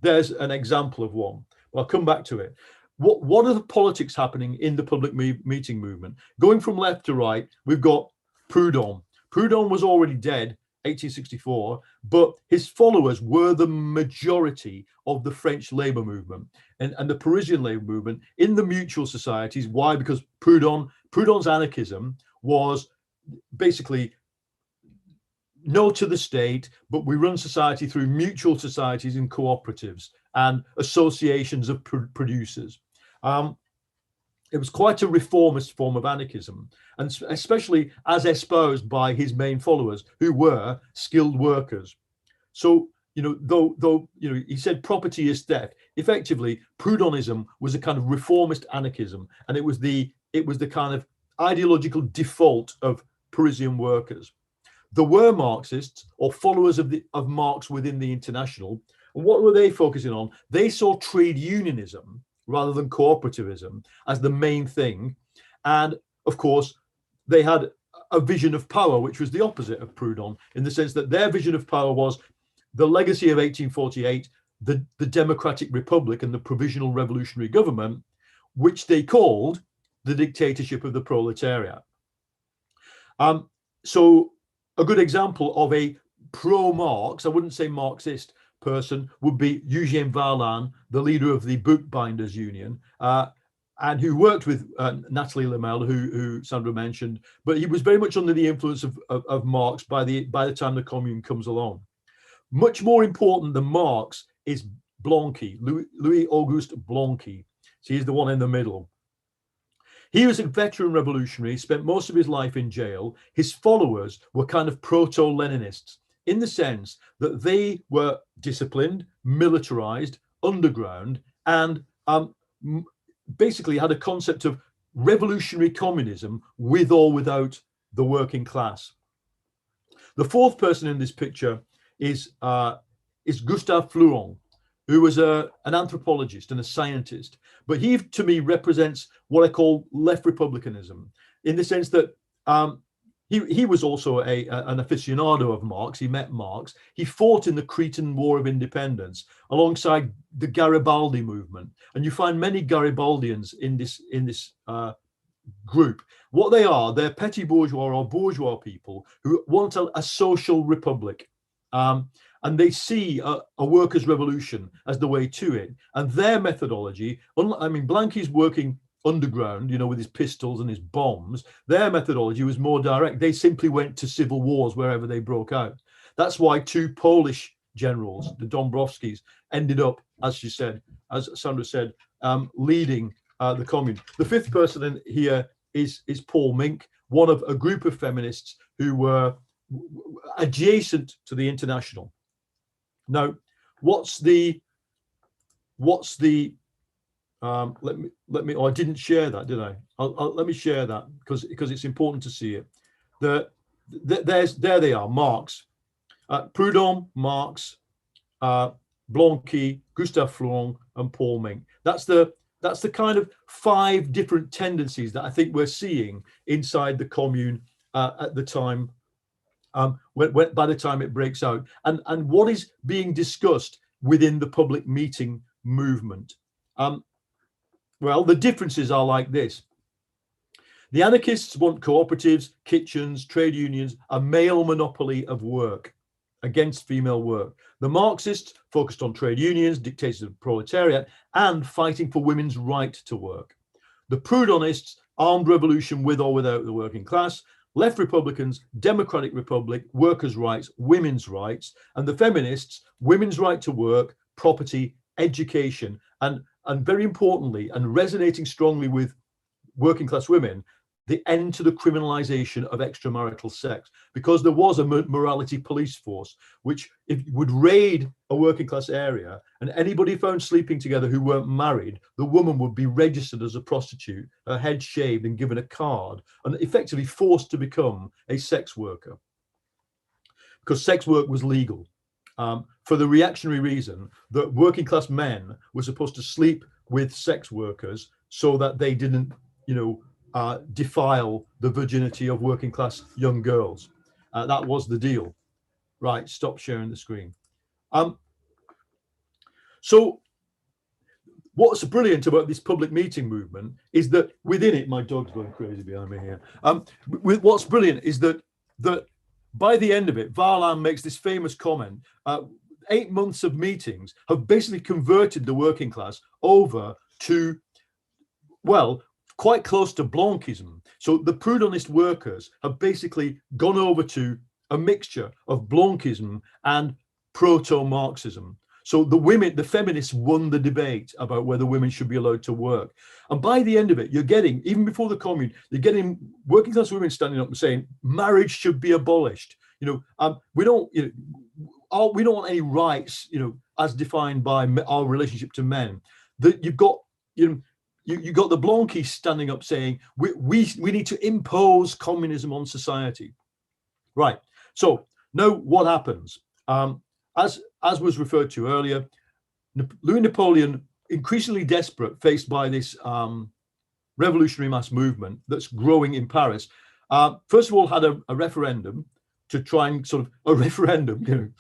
There's an example of one. I'll come back to it. What are the politics happening in the public meeting movement? Going from left to right, we've got Proudhon. Proudhon was already dead, 1864, but his followers were the majority of the French labor movement and the Parisian labor movement in the mutual societies. Why? Because Proudhon's anarchism was basically no to the state, but we run society through mutual societies and cooperatives and associations of producers. It was quite a reformist form of anarchism, and especially as espoused by his main followers, who were skilled workers. So, though he said property is theft, effectively Proudhonism was a kind of reformist anarchism, and it was the kind of ideological default of Parisian workers. There were Marxists or followers of Marx within the International. And what were they focusing on? They saw trade unionism rather than cooperativism as the main thing. And of course, they had a vision of power, which was the opposite of Proudhon, in the sense that their vision of power was the legacy of 1848, the Democratic Republic and the Provisional Revolutionary Government, which they called the dictatorship of the proletariat. So a good example of a pro-Marx, I wouldn't say Marxist person, would be Eugène Varlin, the leader of the Bookbinders Union, and who worked with Nathalie Lamel, who Sandra mentioned, but he was very much under the influence of Marx by the time the Commune comes along. Much more important than Marx is Blanqui, Louis Auguste Blanqui. So he's the one in the middle. He was a veteran revolutionary, spent most of his life in jail. His followers were kind of proto-Leninists in the sense that they were disciplined, militarized, underground, and basically had a concept of revolutionary communism with or without the working class. The fourth person in this picture is Gustave Flouron, who was an anthropologist and a scientist. But he, to me, represents what I call left republicanism, in the sense that he was also an aficionado of Marx. He met Marx. He fought in the Cretan War of Independence alongside the Garibaldi movement. And you find many Garibaldians in this group. What they are, they're petty bourgeois or bourgeois people who want a social republic. And and they see a workers' revolution as the way to it. And their methodology, I mean, Blanky's working underground, you know, with his pistols and his bombs. Their methodology was more direct. They simply went to civil wars wherever they broke out. That's why two Polish generals, the Dąbrowskis, ended up, as she said, as Sandra said, leading the commune. The fifth person in here is Paul Mink, one of a group of feminists who were adjacent to the International. Now, let me oh, I didn't share that, did I? Let me share that because it's important to see it. There they are, Marx, Proudhon, Marx, Blanqui, Gustave Flourens, and Paul Mink. That's the kind of 5 different tendencies that I think we're seeing inside the commune at the time, by the time it breaks out, and what is being discussed within the public meeting movement. Well, the differences are like this. The anarchists want cooperatives, kitchens, trade unions, a male monopoly of work against female work. The Marxists focused on trade unions, dictators of the proletariat, and fighting for women's right to work. The Proudhonists, armed revolution with or without the working class. Left Republicans, democratic republic, workers' rights, women's rights. And the feminists, women's right to work, property, education, and very importantly, and resonating strongly with working class women, the end to the criminalization of extramarital sex, because there was a morality police force which would raid a working class area, and anybody found sleeping together who weren't married, the woman would be registered as a prostitute, her head shaved and given a card, and effectively forced to become a sex worker, because sex work was legal. For the reactionary reason that working class men were supposed to sleep with sex workers so that they didn't, defile the virginity of working class young girls. That was the deal. Right, stop sharing the screen. So what's brilliant about this public meeting movement is that within it, my dog's going crazy behind me here. What's brilliant is that by the end of it, Varlam makes this famous comment, 8 months of meetings have basically converted the working class over to, well, quite close to Blanquism. So the Proudhonist workers have basically gone over to a mixture of Blanquism and proto-Marxism. So the feminists won the debate about whether women should be allowed to work. And by the end of it, you're getting, even before the commune, you're getting working class women standing up and saying marriage should be abolished. We don't want any rights, as defined by our relationship to men. That you've got, you got the Blanquis standing up saying we need to impose communism on society. Right. So now what happens? As was referred to earlier, Louis Napoleon, increasingly desperate, faced by this revolutionary mass movement that's growing in Paris, first of all had a referendum to try and sort of a referendum.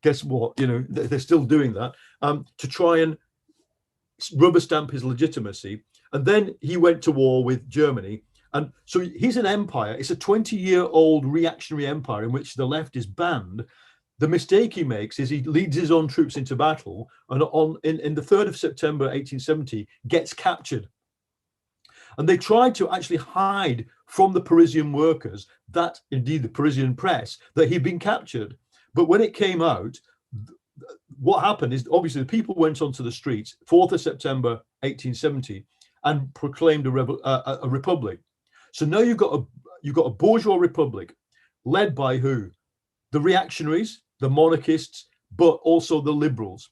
Guess what? They're still doing that to try and rubber stamp his legitimacy. And then he went to war with Germany. And so he's an empire. It's a 20-year-old reactionary empire in which the left is banned. The mistake he makes is he leads his own troops into battle, and in the 3rd of September 1870 gets captured. And they tried to actually hide from the Parisian workers, that indeed the Parisian press, that he'd been captured. But when it came out, what happened is obviously the people went onto the streets 4th of September 1870 and proclaimed a republic. So now you've got a bourgeois republic led by who? The reactionaries, the monarchists, but also the liberals.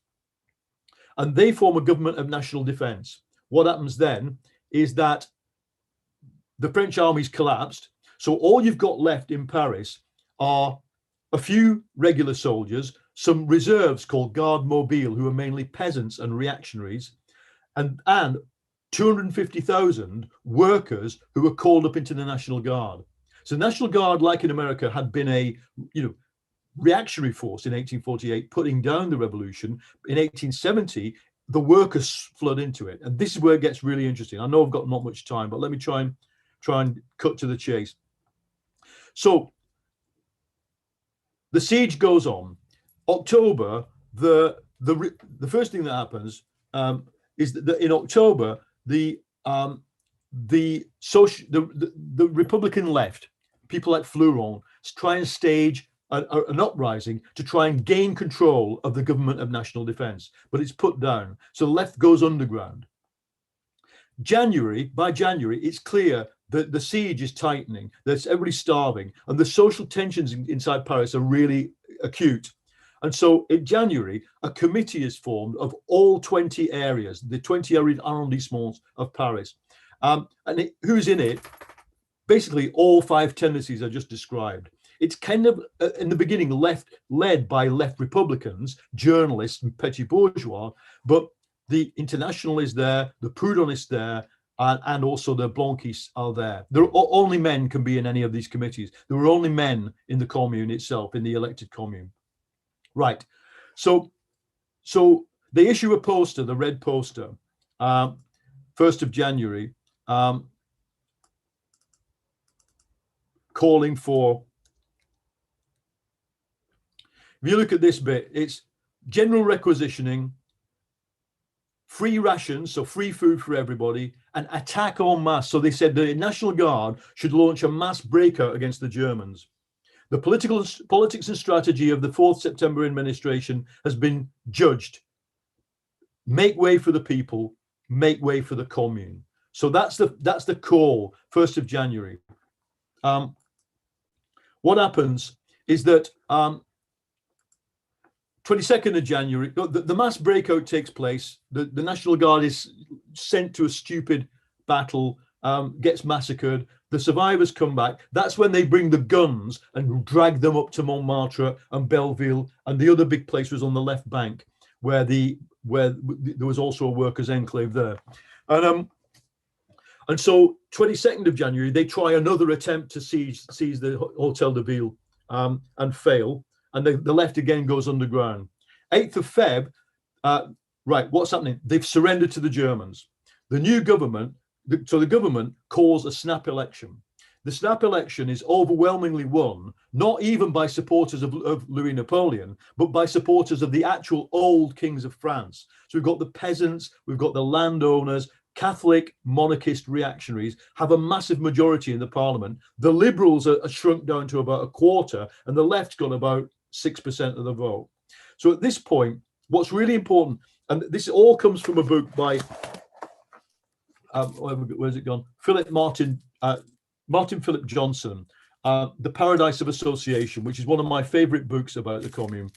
And they form a government of national defense. What happens then is that the French army's collapsed. So all you've got left in Paris are a few regular soldiers, some reserves called Garde Mobile, who are mainly peasants and reactionaries, and 250,000 workers who were called up into the National Guard. So National Guard, like in America, had been a reactionary force in 1848, putting down the revolution. In 1870, the workers flood into it. And this is where it gets really interesting. I know I've got not much time, but let me try and cut to the chase. So the siege goes on. October, the first thing that happens is that in October, the Republican left, people like Fleuron, try and stage an uprising to try and gain control of the government of national defense, but it's put down. So the left goes underground. By January, it's clear that the siege is tightening, that everybody's starving, and the social tensions inside Paris are really acute. And so in January, a committee is formed of all 20 areas, the 20 arrondissements of Paris. Who's in it? Basically, all 5 tendencies I just described. It's kind of, in the beginning, led by left Republicans, journalists and petty bourgeois, but the International is there, the Proudhon is there, and also the Blanquists are there. Only men can be in any of these committees. There were only men in the commune itself, in the elected commune. Right. So they issue a poster, the red poster, 1st of January, calling for, if you look at this bit, it's general requisitioning, free rations, so free food for everybody, and attack en masse. So they said the National Guard should launch a mass breakout against the Germans. The politics and strategy of the 4th September administration has been judged. Make way for the people, make way for the commune. So that's the call, 1st of January. What happens is that 22nd of January, the mass breakout takes place. The National Guard is sent to a stupid battle, gets massacred. The survivors come back. That's when they bring the guns and drag them up to Montmartre and Belleville, and the other big place was on the left bank, where there was also a workers' enclave there. And so 22nd of January, they try another attempt to seize the Hotel de Ville and fail. And the left again goes underground. 8th of Feb, right, what's happening? They've surrendered to the Germans. The new government, so the government calls a snap election. The snap election is overwhelmingly won, not even by supporters of Louis Napoleon, but by supporters of the actual old kings of France. So we've got the peasants, we've got the landowners, Catholic, monarchist reactionaries have a massive majority in the parliament. The liberals are shrunk down to about a quarter, and the left's got about 6% of the vote. So at this point, what's really important, and this all comes from a book by, where's it gone? Martin Philip Johnson, The Paradise of Association, which is one of my favorite books about the commune.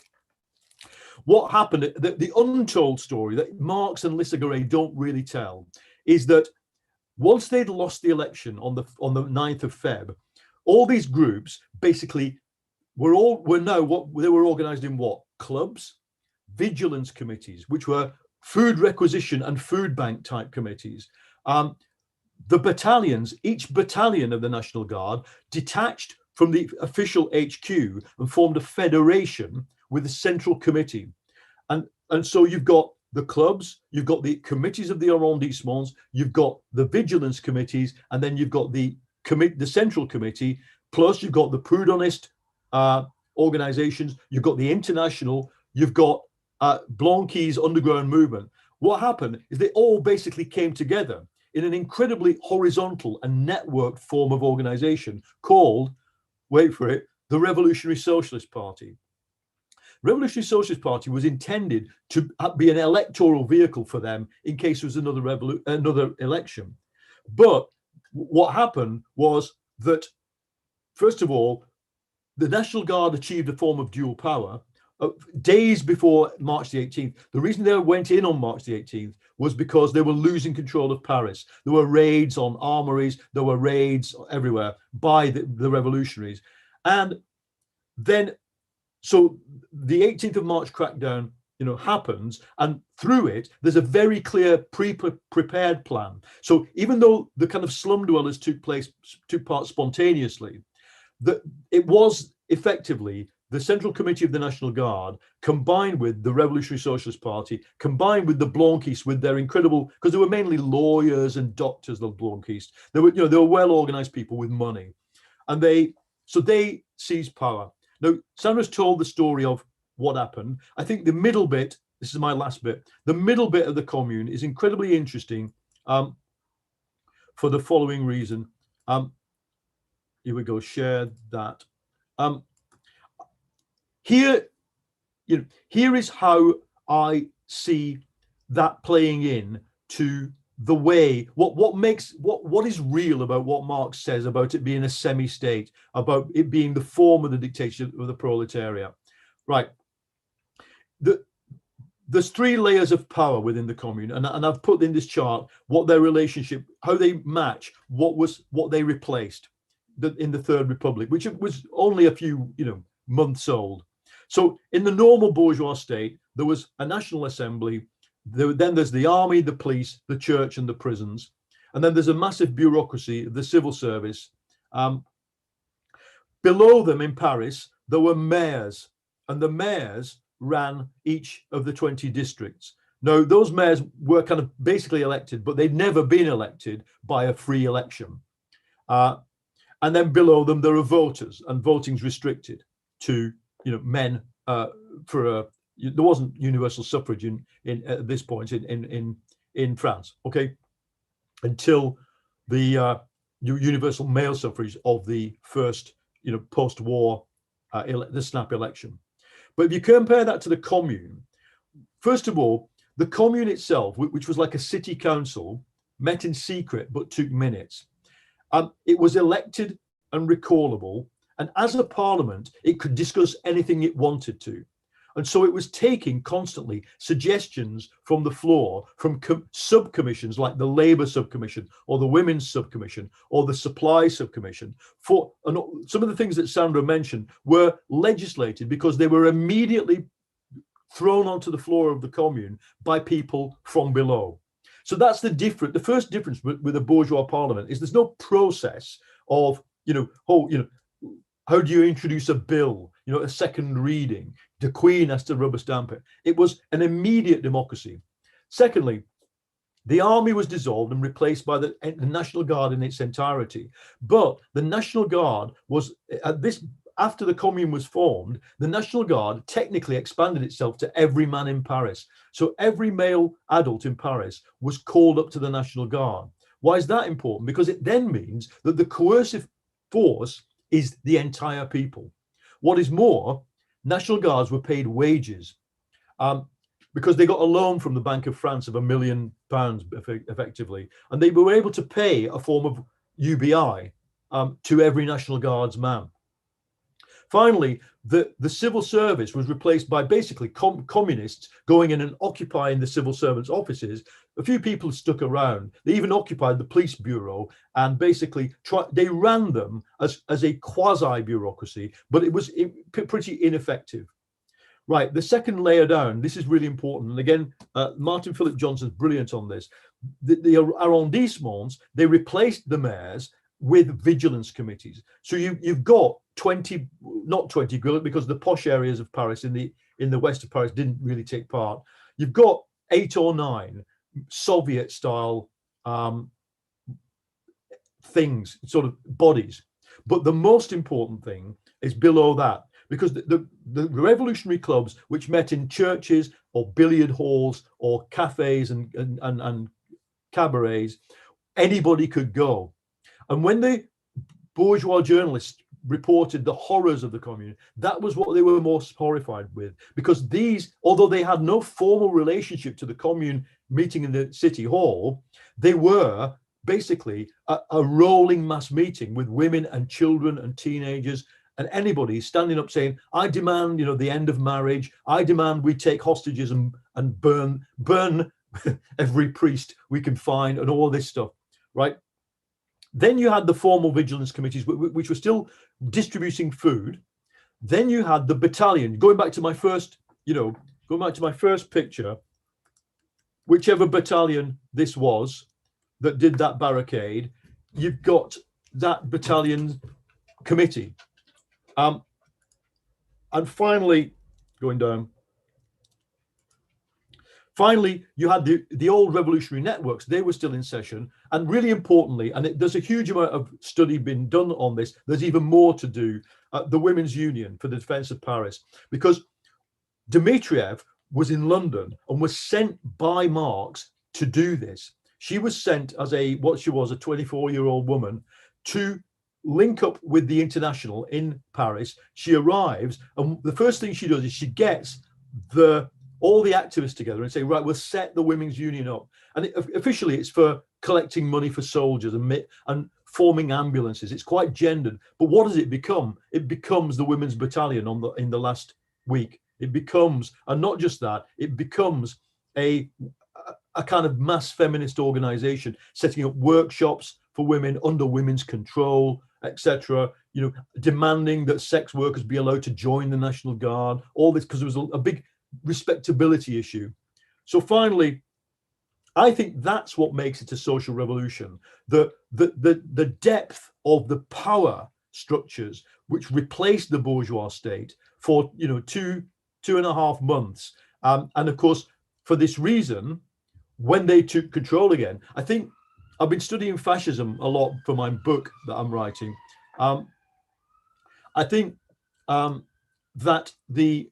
What happened, the untold story that Marx and Lissaguet don't really tell, is that once they'd lost the election on the 9th of Feb, all these groups basically were organized in what? Clubs, vigilance committees, which were food requisition and food bank type committees. The battalions, each battalion of the National Guard detached from the official HQ and formed a federation with a central committee. And so you've got the clubs, you've got the committees of the arrondissements, you've got the vigilance committees, and then you've got the central committee, plus you've got the Proudhonist organizations, you've got the International, you've got Blanqui's underground movement. What happened is they all basically came together in an incredibly horizontal and networked form of organization called, wait for it, the Revolutionary Socialist Party. Revolutionary Socialist Party was intended to be an electoral vehicle for them in case there was another election. But what happened was that, first of all, the National Guard achieved a form of dual power days before March the 18th. The reason they went in on March the 18th was because they were losing control of Paris. There were raids on armories, there were raids everywhere by the revolutionaries. And then, so the 18th of March crackdown, happens, and through it, there's a very clear prepared plan. So even though the kind of slum dwellers took part spontaneously, it was effectively the Central Committee of the National Guard, combined with the Revolutionary Socialist Party, combined with the Blanquists, with their incredible, because they were mainly lawyers and doctors, the Blanquists. They were well-organized people with money, and they seized power. Now, Sandra's told the story of what happened. I think the middle bit, this is my last bit, the middle bit of the Commune is incredibly interesting for the following reason. Here we go, share that. Here is how I see that playing in to the way what is real about what Marx says about it being a semi-state, about it being the form of the dictatorship of the proletariat. Right. There's three layers of power within the Commune, and I've put in this chart what their relationship, how they match what they replaced in the Third Republic, which was only a few months old. So in the normal bourgeois state, there was a National Assembly. Then there's the army, the police, the church, and the prisons. And then there's a massive bureaucracy, the civil service. Below them in Paris, there were mayors, and the mayors ran each of the 20 districts. Now, those mayors were kind of basically elected, but they'd never been elected by a free election. And then below them, there are voters, and voting's restricted to men there wasn't universal suffrage at this point in France, okay, until the universal male suffrage of the first post-war the snap election. But if you compare that to the Commune, first of all, the Commune itself, which was like a city council, met in secret but took minutes. It was elected and recallable, and as a parliament, it could discuss anything it wanted to. And so it was taking constantly suggestions from the floor, from subcommissions like the Labour Subcommission or the Women's Subcommission or the Supply Subcommission. And some of the things that Sandra mentioned were legislated because they were immediately thrown onto the floor of the Commune by people from below. So that's the first difference with a bourgeois parliament is there's no process of, how do you introduce a bill, a second reading? The Queen has to rubber stamp it. It was an immediate democracy. Secondly, the army was dissolved and replaced by the National Guard in its entirety. But the National Guard was, after the Commune was formed, the National Guard technically expanded itself to every man in Paris. So every male adult in Paris was called up to the National Guard. Why is that important? Because it then means that the coercive force is the entire people. What is more, National Guards were paid wages because they got a loan from the Bank of France of £1 million effectively, and they were able to pay a form of UBI to every National Guards man. Finally, the civil service was replaced by basically communists going in and occupying the civil servants' offices. A few people stuck around. They even occupied the police bureau and basically they ran them as a quasi-bureaucracy, but it was pretty ineffective. Right, the second layer down, this is really important. And again, Martin Philip Johnson's brilliant on this. The arrondissements, they replaced the mayors with vigilance committees. So you've got 20, not 20, because the posh areas of Paris in the west of Paris didn't really take part. You've got 8 or 9 Soviet style things, sort of bodies. But the most important thing is below that, because the revolutionary clubs, which met in churches or billiard halls or cafes and cabarets, anybody could go. And when the bourgeois journalists reported the horrors of the Commune, that was what they were most horrified with, because these, although they had no formal relationship to the Commune meeting in the city hall, they were basically a rolling mass meeting with women and children and teenagers and anybody standing up saying, I demand, the end of marriage. I demand we take hostages and burn every priest we can find and all this stuff, right? Then you had the formal vigilance committees, which were still distributing food. Then you had the battalion. Going back to my first picture, whichever battalion this was that did that barricade, you've got that battalion committee. And finally, going down. Finally, you had the old revolutionary networks. They were still in session. And really importantly, and there's a huge amount of study been done on this, there's even more to do, the Women's Union for the Defense of Paris. Because Dmitriev was in London and was sent by Marx to do this. She was sent as what she was, a 24-year-old woman, to link up with the International in Paris. She arrives, and the first thing she does is she gets all the activists together and say, right, we'll set the women's union up. And officially it's for collecting money for soldiers and forming ambulances. It's quite gendered. But what does it become? It becomes the women's battalion in the last week. It becomes, and not just that, it becomes a kind of mass feminist organization, setting up workshops for women under women's control, etc. Demanding that sex workers be allowed to join the National Guard. All this because there was a big respectability issue. So finally, I think that's what makes it a social revolution. The depth of the power structures which replaced the bourgeois state for 2.5 months, and of course for this reason, when they took control again, I think I've been studying fascism a lot for my book that I'm writing. I think that the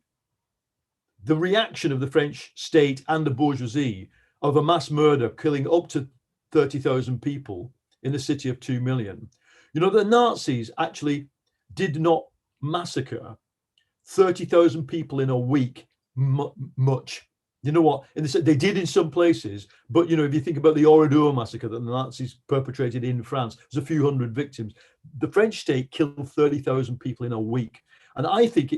reaction of the French state and the bourgeoisie of a mass murder killing up to 30,000 people in a city of 2 million. The Nazis actually did not massacre 30,000 people in a week much. You know what? They did in some places, but if you think about the Oradour massacre that the Nazis perpetrated in France, there's a few hundred victims. The French state killed 30,000 people in a week. And I think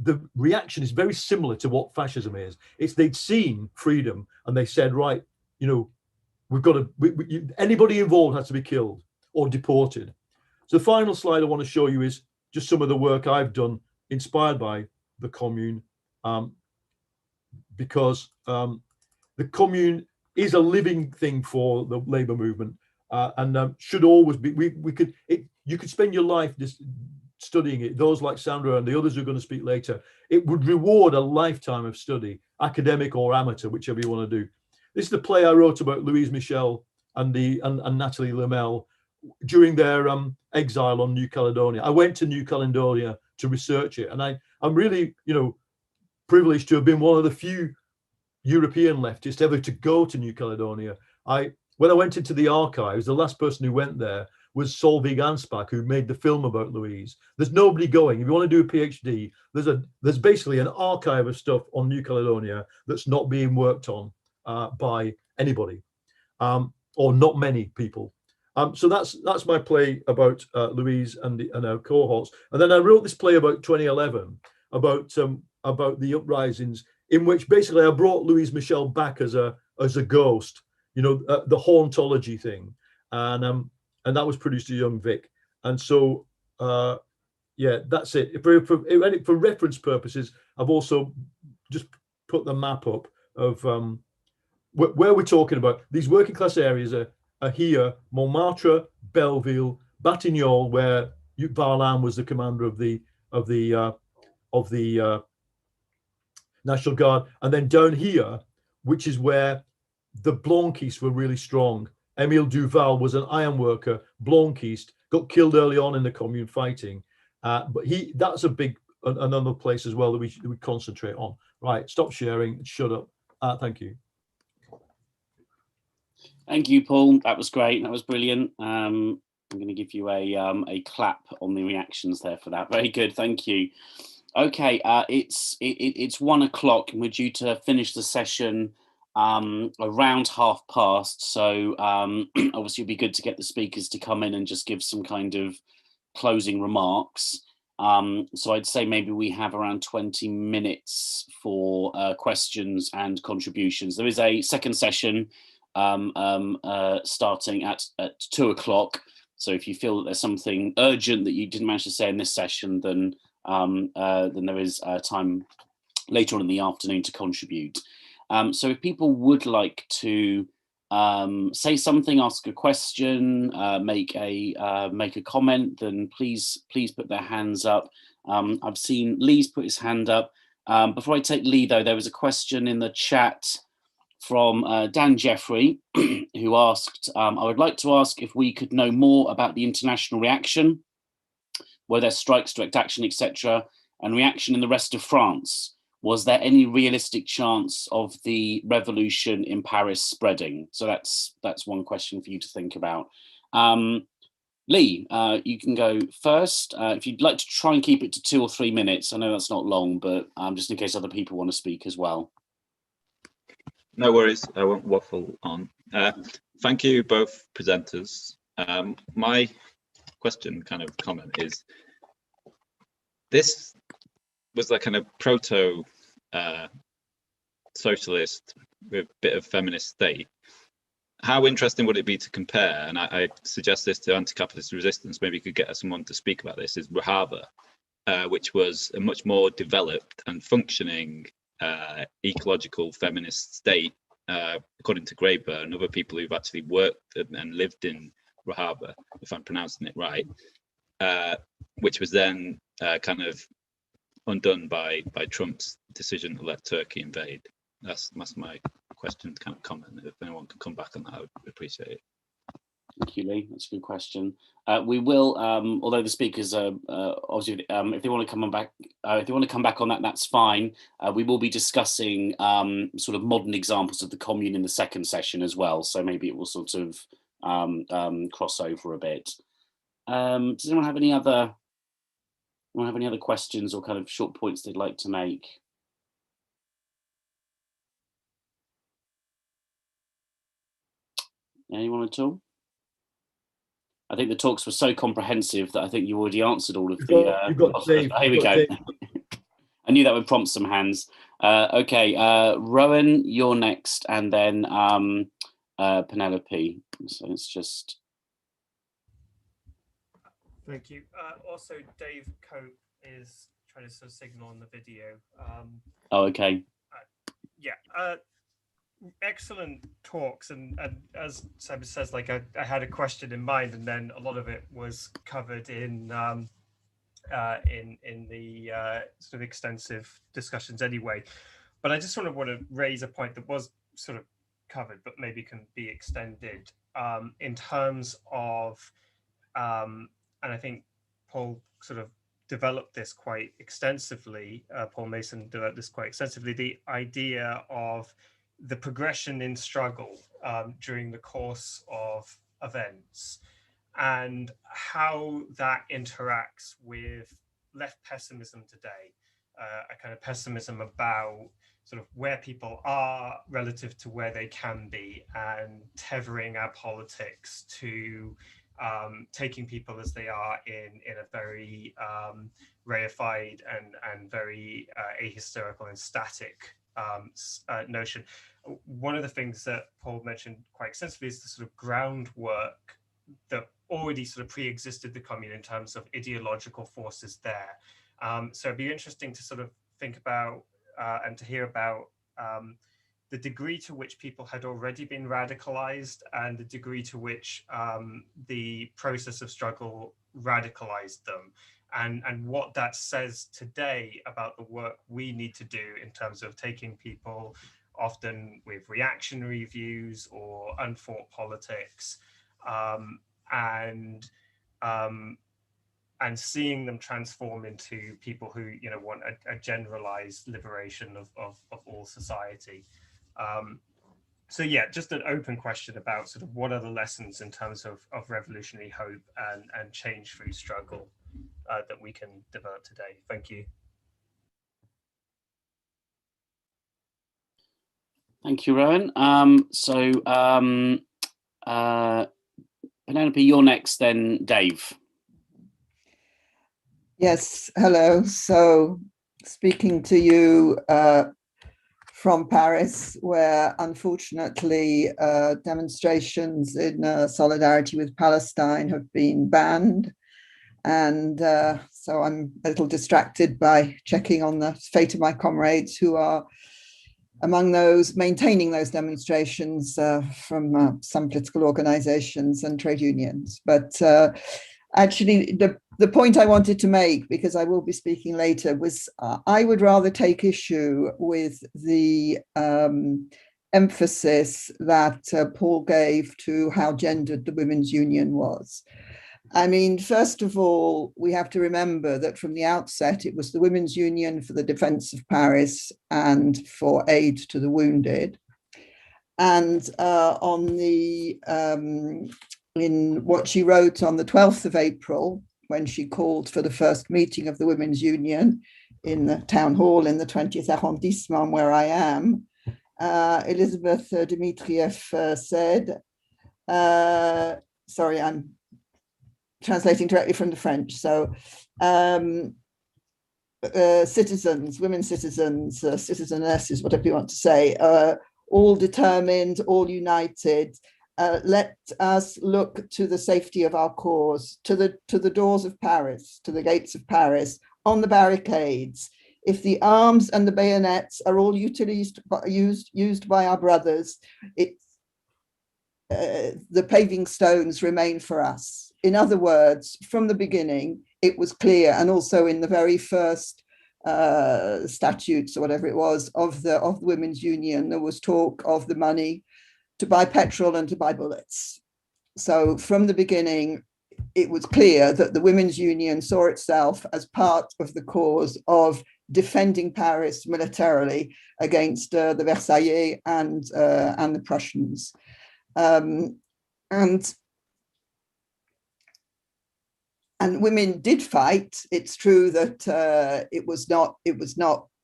the reaction is very similar to what fascism is. They'd seen freedom and they said, right, we've got to, anybody involved has to be killed or deported. So the final slide I want to show you is just some of the work I've done inspired by the Commune, because the Commune is a living thing for the labor movement, and should always be. You could spend your life just studying it. Those like Sandra and the others who are going to speak later, it would reward a lifetime of study, academic or amateur, whichever you want to do. This is the play I wrote about Louise Michel and Nathalie Lemel during their exile on New Caledonia. I went to New Caledonia to research it, and I'm really, privileged to have been one of the few European leftists ever to go to New Caledonia. When I went into the archives, the last person who went there was Solveig Anspach, who made the film about Louise. There's nobody going. If you want to do a PhD, there's basically an archive of stuff on New Caledonia that's not being worked on by anybody, or not many people. So that's my play about Louise and our cohorts. And then I wrote this play about 2011 about the uprisings, in which basically I brought Louise Michel back as a ghost, the hauntology thing, and that was produced at Young Vic. And so that's it. For reference purposes, I've also just put the map up of where we're talking about. These working class areas are here: Montmartre, Belleville, Batignolles, where Varlin was the commander of the National Guard, and then down here, which is where the Blanquistes were really strong. Émile Duval was an iron worker, Blanquiste, got killed early on in the Commune fighting, but that's another place as well that we concentrate on. Right, stop sharing, shut up. Thank you. Thank you, Paul. That was great. That was brilliant. I'm going to give you a clap on the reactions there for that. Very good. Thank you. Okay, it's 1 o'clock, and we're due to finish the session around past. So obviously, it'd be good to get the speakers to come in and just give some kind of closing remarks. So I'd say maybe we have around 20 minutes for questions and contributions. There is a second session starting at 2 o'clock. So if you feel that there's something urgent that you didn't manage to say in this session, then there is time later on in the afternoon to contribute. So if people would like to say something, ask a question, make a comment, then please put their hands up. I've seen Lee's put his hand up. Before I take Lee, though, there was a question in the chat from Dan Jeffrey, who asked, I would like to ask if we could know more about the international reaction, were there strikes, direct action, etc., and reaction in the rest of France? was there any realistic chance of the revolution in Paris spreading? So that's one question for you to think about. Lee, you can go first. If you'd like to try and keep it to 2 or 3 minutes, I know that's not long, but just in case other people want to speak as well. No worries, I won't waffle on. Thank you both presenters. My question, kind of comment, is this was like kind of proto socialist with a bit of feminist state. How interesting would it be to compare, and I suggest this to anti-capitalist resistance, maybe you could get someone to speak about this, is Rojava, which was a much more developed and functioning ecological feminist state, according to Graeber and other people who've actually worked and lived in Rojava, if I'm pronouncing it right, which was then kind of undone by Trump's decision to let Turkey invade. That's my question, kind of comment. If anyone can come back on that, I would appreciate it. Thank you, Lee. That's a good question. We will, although the speakers are obviously, if they want to come back, on that, that's fine. We will be discussing sort of modern examples of the commune in the second session as well. So maybe it will sort of cross over a bit. Does anyone have any other questions or kind of short points they'd like to make? Anyone at all? I think the talks were so comprehensive that I think you already answered all of the. You've got Dave. Here we go. I knew that would prompt some hands. Okay, Rowan, you're next, and then Penelope. So it's just. Thank you. Also, Dave Cope is trying to sort of signal on the video. Oh, okay. Yeah. Excellent talks, and as Sam says, like I had a question in mind, and then a lot of it was covered in the sort of extensive discussions anyway. But I just sort of want to raise a point that was sort of covered, but maybe can be extended in terms of, and I think Paul sort of developed this quite extensively. Paul Mason developed this quite extensively. The idea of the progression in struggle during the course of events, and how that interacts with left pessimism today, a kind of pessimism about sort of where people are relative to where they can be, and tethering our politics to taking people as they are in a very reified and very ahistorical and static notion. One of the things that Paul mentioned quite extensively is the sort of groundwork that already sort of pre-existed the commune in terms of ideological forces there. So it'd be interesting to sort of think about and to hear about the degree to which people had already been radicalized, and the degree to which the process of struggle radicalized them, and what that says today about the work we need to do in terms of taking people often with reactionary views or unfought politics, and seeing them transform into people who, you know, want a generalized liberation of all society. So yeah, just an open question about sort of what are the lessons in terms of revolutionary hope and change through struggle that we can develop today. Thank you. Thank you, Rowan. Penelope, you're next, then Dave. Yes, hello. So speaking to you from Paris, where unfortunately demonstrations in solidarity with Palestine have been banned. And so I'm a little distracted by checking on the fate of my comrades who are among those maintaining those demonstrations from some political organizations and trade unions. But actually, the point I wanted to make, because I will be speaking later, was I would rather take issue with the emphasis that Paul gave to how gendered the women's union was. I mean, first of all, we have to remember that from the outset, it was the Women's Union for the Defence of Paris and for aid to the wounded. And in what she wrote on the 12th of April, when she called for the first meeting of the Women's Union in the town hall in the 20th arrondissement where I am, Elizabeth Dmitrieff said, sorry, I'm translating directly from the French. So citizens, women citizens, citizenesses, whatever you want to say, all determined, all united. Let us look to the safety of our cause, to the doors of Paris, to the gates of Paris, on the barricades. If the arms and the bayonets are all used by our brothers, the paving stones remain for us. In other words, from the beginning, it was clear, and also in the very first statutes or whatever it was of the Women's Union, there was talk of the money to buy petrol and to buy bullets. So from the beginning, it was clear that the Women's Union saw itself as part of the cause of defending Paris militarily against the Versaillais and the Prussians. And women did fight. It's true that it was not.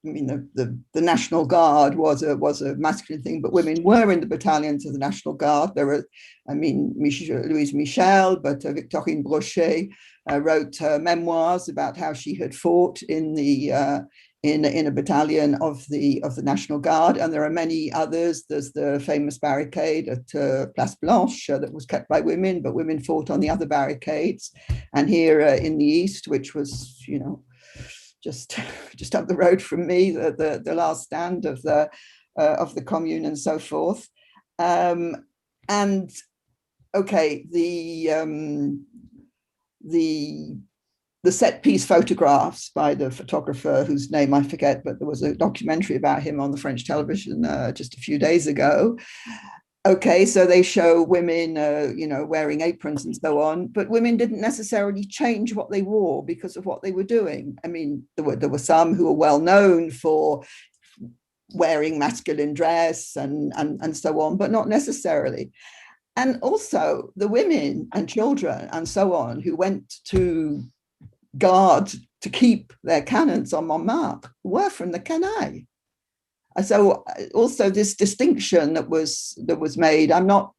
I mean, the National Guard was a masculine thing, but women were in the battalions of the National Guard. There were, I mean, Louise Michel, but Victorine Brochet wrote memoirs about how she had fought in a battalion of the National Guard, and there are many others. There's the famous barricade at Place Blanche that was kept by women, but women fought on the other barricades. And here in the East, which was, you know, just up the road from me, the last stand of the Commune and so forth. And okay, the set piece photographs by the photographer whose name I forget, but there was a documentary about him on the French television just a few days ago. Okay, so they show women, you know, wearing aprons and so on, but women didn't necessarily change what they wore because of what they were doing. I mean, there were some who were well known for wearing masculine dress and so on, but not necessarily. And also the women and children and so on who went to guard to keep their cannons on Montmartre were from the canaille. So also this distinction that was made, I'm not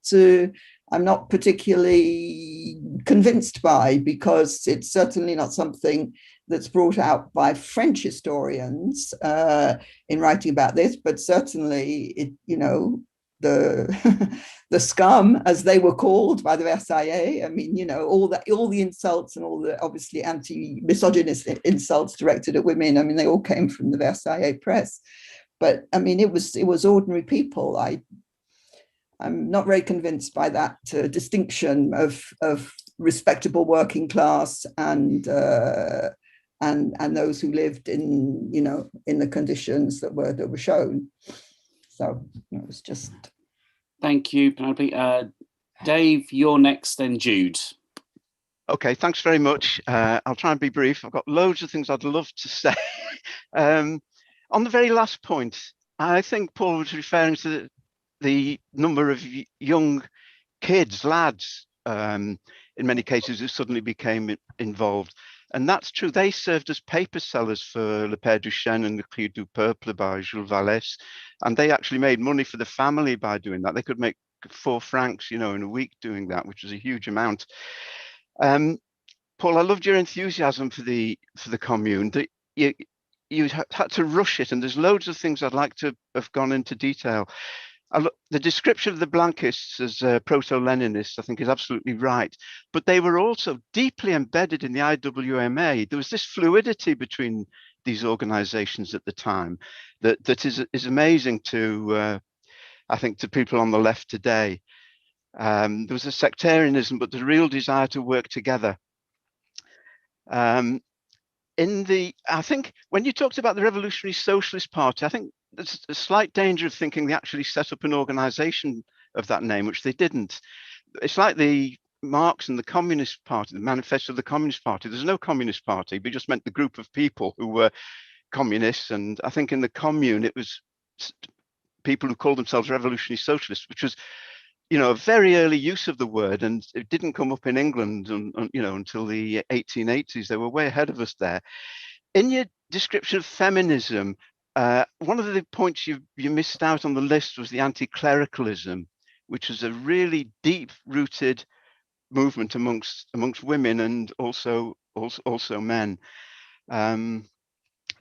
particularly convinced by, because it's certainly not something that's brought out by French historians in writing about this, but certainly it, you know, the scum, as they were called by the Versaillais. I mean, you know, all the insults and all the obviously anti-misogynist insults directed at women. I mean, they all came from the Versaillais press. But I mean, it was ordinary people. I'm not very convinced by that distinction of respectable working class and those who lived in, you know, in the conditions that were shown. So it was just. Thank you, Penelope. Dave, you're next, then Jude. Okay, thanks very much. I'll try and be brief. I've got loads of things I'd love to say. On the very last point, I think Paul was referring to the number of young kids, lads, in many cases, who suddenly became involved. And that's true. They served as paper sellers for Le Père Duchesne and Le Cri du Peuple by Jules Vallès. And they actually made money for the family by doing that. They could make 4 francs, you know, in a week doing that, which was a huge amount. Paul, I loved your enthusiasm for the Commune. You had to rush it, and there's loads of things I'd like to have gone into detail. The description of the Blanquists as proto-Leninists, I think, is absolutely right. But they were also deeply embedded in the IWMA. There was this fluidity between these organizations at the time that is amazing to, I think, to people on the left today. There was a sectarianism, but the real desire to work together. I think when you talked about the Revolutionary Socialist Party, I think there's a slight danger of thinking they actually set up an organization of that name, which they didn't. It's like the Marx and the Communist Party, the manifesto of the Communist Party, there's no Communist Party, but just meant the group of people who were communists. And I think in the Commune, it was people who called themselves revolutionary socialists, which was, you know, a very early use of the word, and it didn't come up in England, you know, until the 1880s. They were way ahead of us there. In your description of feminism, one of the points you missed out on the list was the anti-clericalism, which was a really deep-rooted movement amongst women and also men.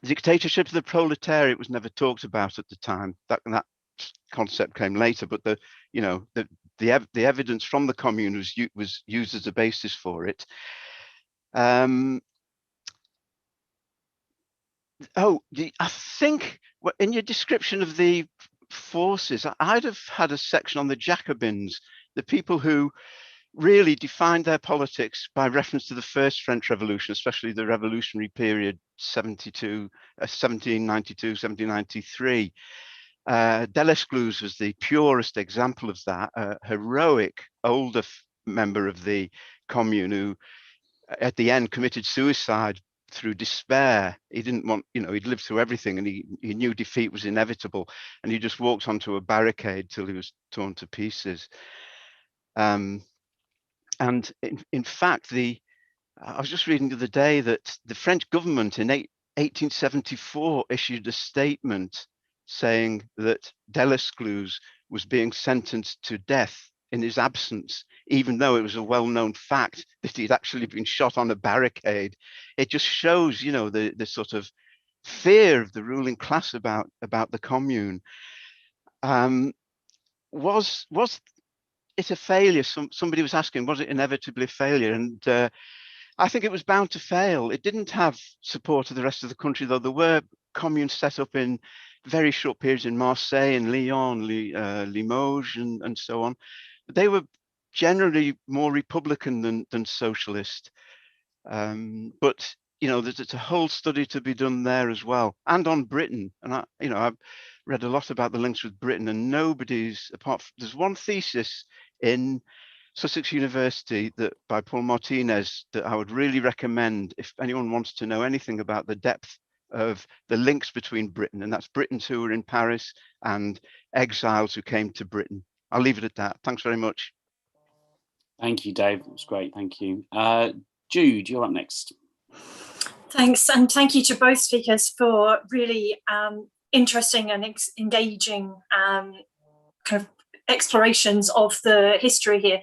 Dictatorship of the proletariat was never talked about at the time. That concept came later, but the evidence from the Commune was used as a basis for it. I think in your description of the forces, I'd have had a section on the Jacobins, the people who really defined their politics by reference to the first French Revolution, especially the revolutionary period 1792, 1793. Delescluze was the purest example of that, a heroic older member of the Commune who at the end committed suicide through despair. He didn't want, you know, he'd lived through everything and he knew defeat was inevitable, and he just walked onto a barricade till he was torn to pieces. And in fact, I was just reading the other day that the French government in 1874 issued a statement saying that Delescluze was being sentenced to death in his absence, even though it was a well-known fact that he'd actually been shot on a barricade. It just shows, you know, the sort of fear of the ruling class about the Commune. Was it a failure? Somebody was asking, was it inevitably a failure? And I think it was bound to fail. It didn't have support of the rest of the country, though there were communes set up in very short periods in Marseille and Lyon, Limoges, and so on. But they were generally more Republican than socialist. But you know, there's a whole study to be done there as well, and on Britain. And I've read a lot about the links with Britain, and there's one thesis in Sussex University by Paul Martinez that I would really recommend if anyone wants to know anything about the depth of the links between Britain, and that's Britons who were in Paris and exiles who came to Britain. I'll leave it at that. Thanks very much. Thank you, Dave. It was great. Thank you. Jude, you're up next. Thanks, and thank you to both speakers for really interesting and engaging kind of explorations of the history here.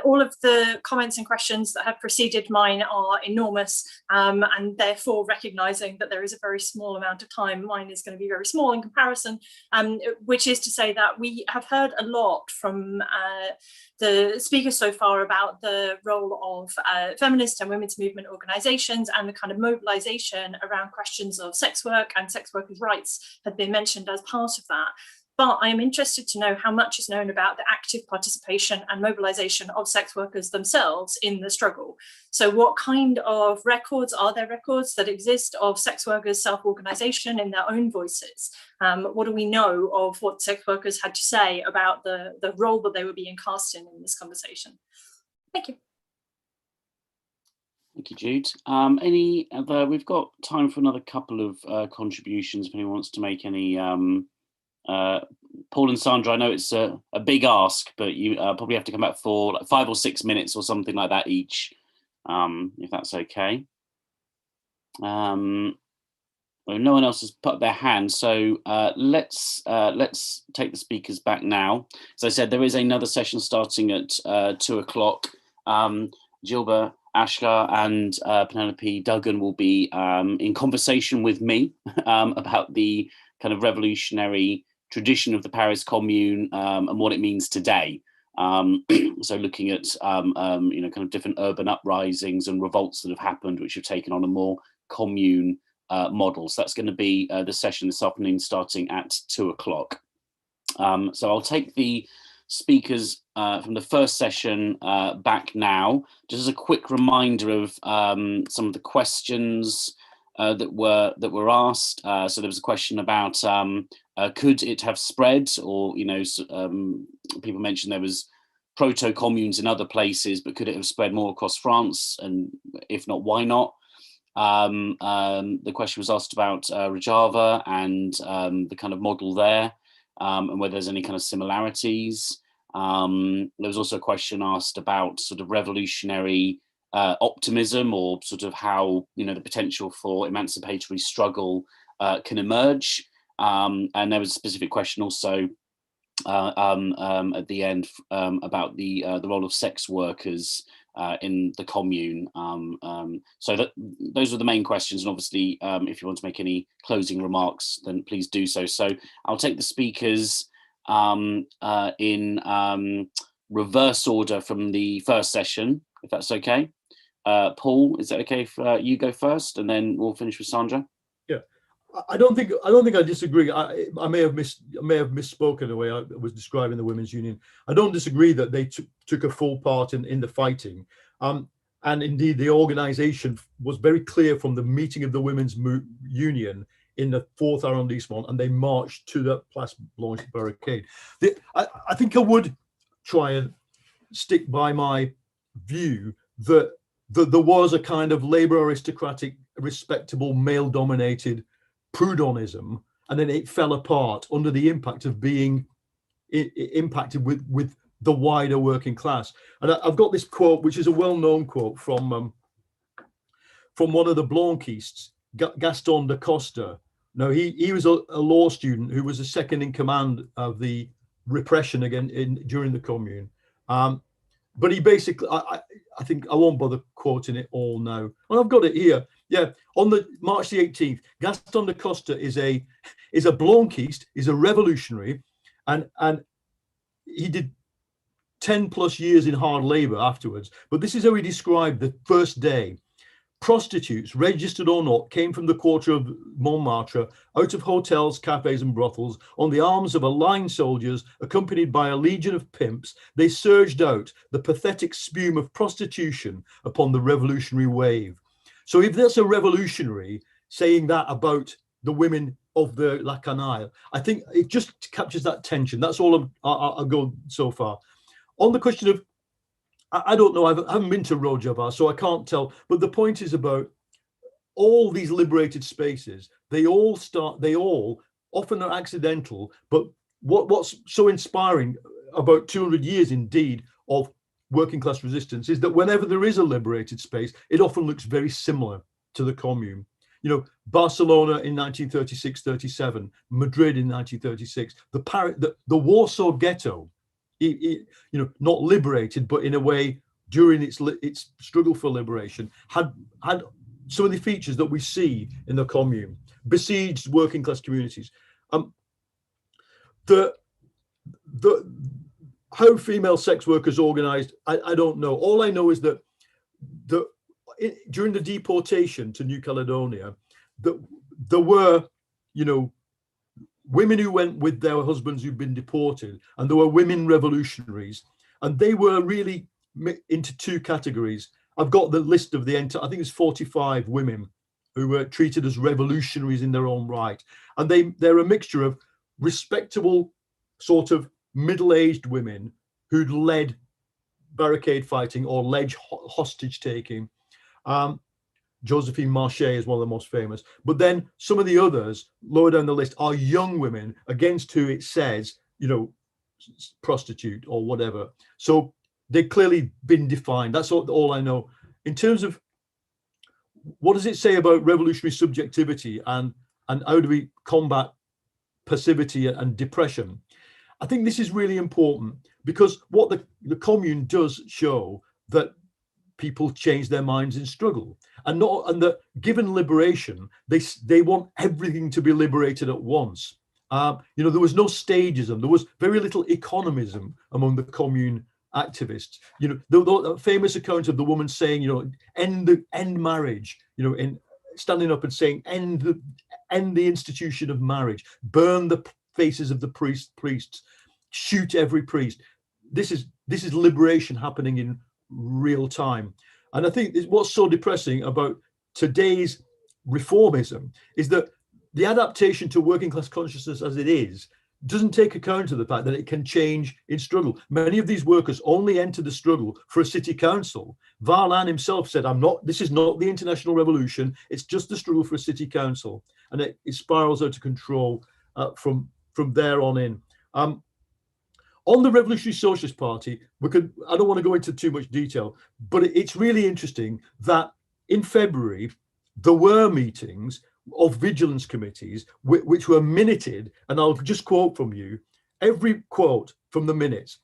All of the comments and questions that have preceded mine are enormous, and therefore recognizing that there is a very small amount of time, mine is going to be very small in comparison, which is to say that we have heard a lot from the speakers so far about the role of feminist and women's movement organizations, and the kind of mobilization around questions of sex work and sex workers' rights had been mentioned as part of that. But I am interested to know how much is known about the active participation and mobilization of sex workers themselves in the struggle. So what kind of records, are there records that exist of sex workers' self-organization in their own voices? What do we know of what sex workers had to say about the role that they were being cast in this conversation? Thank you. Thank you, Jude. Any other, we've got time for another couple of contributions if anyone wants to make any. Paul and Sandra, I know it's a big ask, but you probably have to come back for like 5 or 6 minutes or something like that each, if that's okay. Well, no one else has put their hand, so let's take the speakers back now. As I said, there is another session starting at 2 o'clock. Gilbert Ashlar and Penelope Duggan will be in conversation with me about the kind of revolutionary tradition of the Paris Commune and what it means today. So looking at kind of different urban uprisings and revolts that have happened, which have taken on a more commune model. So that's going to be the session this afternoon starting at 2 o'clock. So I'll take the speakers from the first session back now, just as a quick reminder of some of the questions that were asked. So there was a question about could it have spread, or people mentioned there was proto-communes in other places, but could it have spread more across France? And if not, why not? The question was asked about Rojava and the kind of model there, and whether there's any kind of similarities. There was also a question asked about sort of revolutionary optimism, or sort of how, you know, the potential for emancipatory struggle can emerge. And there was a specific question also at the end about the role of sex workers in the commune. So those are the main questions, and obviously if you want to make any closing remarks, then please do so. So I'll take the speakers in reverse order from the first session, if that's okay. Paul, is that okay if you go first, and then we'll finish with Sandra? Yeah, I don't think I disagree. I may have misspoken in the way I was describing the Women's Union. I don't disagree that they took a full part in the fighting. And indeed, the organization was very clear from the meeting of the Women's Union in the 4th arrondissement, and they marched to the Place Blanche barricade. I think I would try and stick by my view that there was a kind of labor aristocratic, respectable, male-dominated Proudhonism, and then it fell apart under the impact of being impacted with the wider working class. And I've got this quote, which is a well-known quote from one of the Blanquists, Gaston da Costa. Now, he was a law student who was a second in command of the repression again during the Commune. But he basically, I think I won't bother quoting it all now. Well, I've got it here. Yeah, on the March the 18th, Gaston da Costa is a Blanquist, is a revolutionary, and he did 10 plus years in hard labor afterwards. But this is how he described the first day. Prostitutes, registered or not, came from the quarter of Montmartre, out of hotels, cafes and brothels, on the arms of a line soldiers, accompanied by a legion of pimps. They surged out, the pathetic spume of prostitution, upon the revolutionary wave. So if that's a revolutionary saying that about the women of the La Canaille, I think it just captures that tension. That's all I'll go so far. On the question of, I don't know, I haven't been to Rojava, so I can't tell. But the point is about all these liberated spaces. They all often are accidental. But what's so inspiring about 200 years, indeed, of working class resistance is that whenever there is a liberated space, it often looks very similar to the Commune. You know, Barcelona in 1936-37, Madrid in 1936, the Warsaw Ghetto. You know, not liberated, but in a way, during its struggle for liberation, had some of the features that we see in the Commune. Besieged working class communities. How female sex workers organized, I don't know. All I know is that during the deportation to New Caledonia, there were, you know, women who went with their husbands who'd been deported, and there were women revolutionaries, and they were really into two categories. I've got the list of the entire, I think it's 45 women who were treated as revolutionaries in their own right. And they're a mixture of respectable sort of middle-aged women who'd led barricade fighting or led hostage taking. Josephine Marchais is one of the most famous. But then some of the others lower down the list are young women against who it says, you know, prostitute or whatever. So they've clearly been defined. That's all I know. In terms of what does it say about revolutionary subjectivity and how do we combat passivity and depression? I think this is really important because what the Commune does show that people change their minds in struggle, and that given liberation, they want everything to be liberated at once. You know, there was no stagism, there was very little economism among the Commune activists. You know, the famous account of the woman saying, you know, end marriage, you know, in standing up and saying, end the institution of marriage, burn the faces of the priests, shoot every priest. This is liberation happening in real time. And I think what's so depressing about today's reformism is that the adaptation to working class consciousness as it is doesn't take account of the fact that it can change in struggle. Many of these workers only enter the struggle for a city council. Varlan himself said, this is not the international revolution, it's just the struggle for a city council. And it spirals out of control from there on in. On the Revolutionary Socialist Party, I don't want to go into too much detail, but it's really interesting that in February, there were meetings of vigilance committees which were minuted, and I'll just quote from you, every quote from the minutes.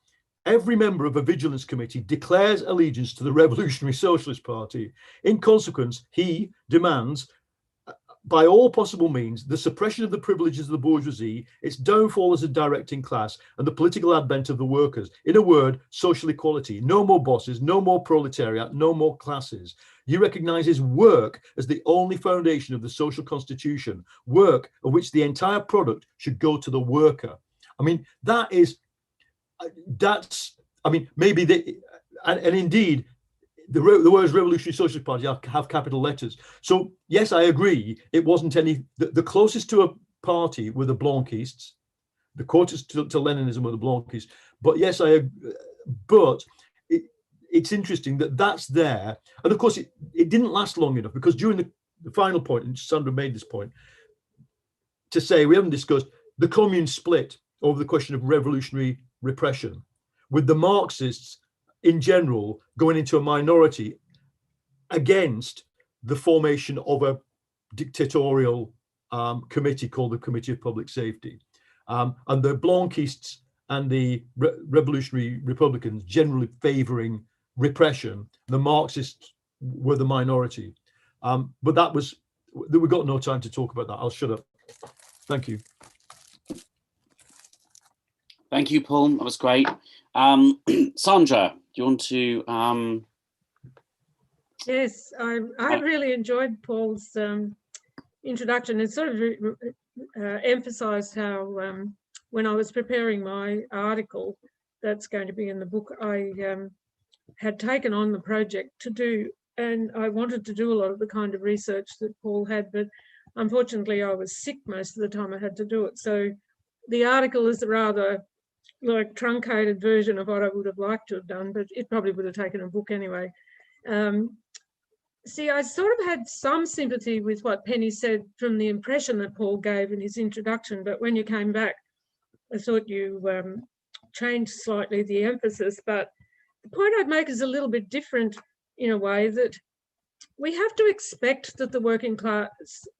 Every member of a vigilance committee declares allegiance to the Revolutionary Socialist Party. In consequence, he demands, by all possible means, the suppression of the privileges of the bourgeoisie, its downfall as a directing class, and the political advent of the workers. In a word, social equality. No more bosses, no more proletariat, no more classes. He recognizes work as the only foundation of the social constitution, work of which the entire product should go to the worker. I mean, maybe and indeed, the words Revolutionary Socialist Party have capital letters. So yes, I agree. It wasn't the closest to a party were the Blanquists, the closest to Leninism were the Blanquists. But yes, it's interesting that that's there. And of course, it didn't last long enough, because during the final point, and Sandra made this point, to say we haven't discussed, the Commune split over the question of revolutionary repression, with the Marxists in general going into a minority against the formation of a dictatorial committee called the Committee of Public Safety. And the Blanquists and the revolutionary Republicans generally favouring repression. The Marxists were the minority. But we've got no time to talk about that. I'll shut up. Thank you. Thank you, Paul. That was great. Sandra, do you want to? Yes, I really enjoyed Paul's introduction. It sort of emphasised how when I was preparing my article that's going to be in the book, I had taken on the project to do, and I wanted to do a lot of the kind of research that Paul had, but unfortunately I was sick most of the time I had to do it. So the article is a rather like truncated version of what I would have liked to have done, but it probably would have taken a book anyway. See, I sort of had some sympathy with what Penny said from the impression that Paul gave in his introduction, but when you came back, I thought you changed slightly the emphasis. But the point I'd make is a little bit different in a way, that we have to expect that the working class,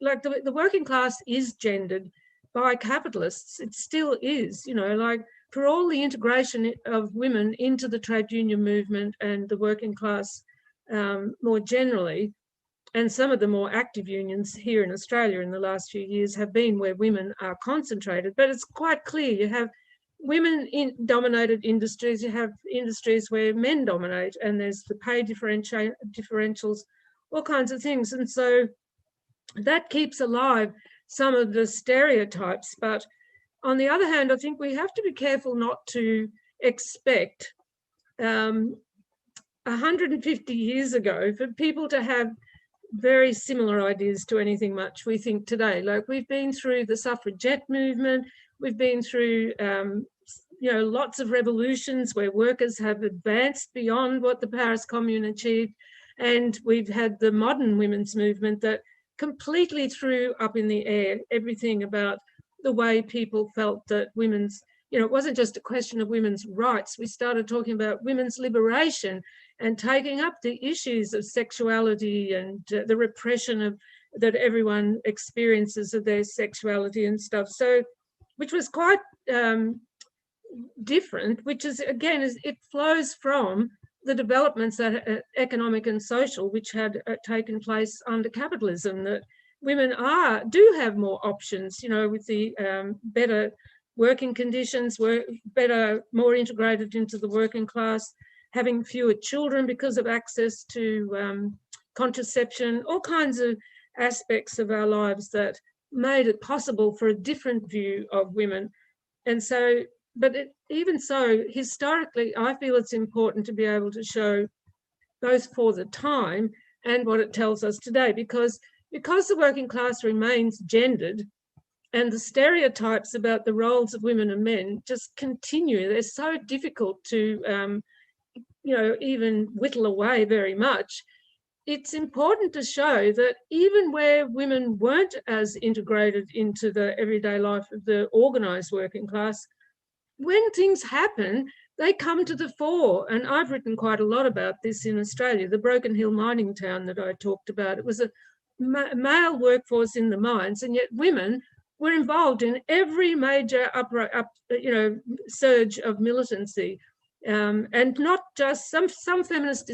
like the working class is gendered by capitalists. It still is, like for all the integration of women into the trade union movement and the working class more generally, and some of the more active unions here in Australia in the last few years have been where women are concentrated. But it's quite clear you have women in dominated industries, you have industries where men dominate, and there's the pay differentials, all kinds of things. And so that keeps alive some of the stereotypes. But on the other hand, I think we have to be careful not to expect 150 years ago for people to have very similar ideas to anything much we think today. Like we've been through the suffragette movement, we've been through lots of revolutions where workers have advanced beyond what the Paris Commune achieved, and we've had the modern women's movement that completely threw up in the air everything about the way people felt that women's, it wasn't just a question of women's rights. We started talking about women's liberation and taking up the issues of sexuality and the repression that everyone experiences of their sexuality and stuff. So, which was quite different, which is, again, it flows from the developments that economic and social, which had taken place under capitalism, that women do have more options, with the better working conditions, more integrated into the working class, having fewer children because of access to contraception, all kinds of aspects of our lives that made it possible for a different view of women. And so, but even so, historically, I feel it's important to be able to show both for the time and what it tells us today, because the working class remains gendered, And the stereotypes about the roles of women and men just continue. They're so difficult to, even whittle away very much. It's important to show that even where women weren't as integrated into the everyday life of the organised working class, when things happen, they come to the fore. And I've written quite a lot about this in Australia, the Broken Hill mining town that I talked about. It was a male workforce in the mines, and yet women were involved in every major surge of militancy. And not just some feminists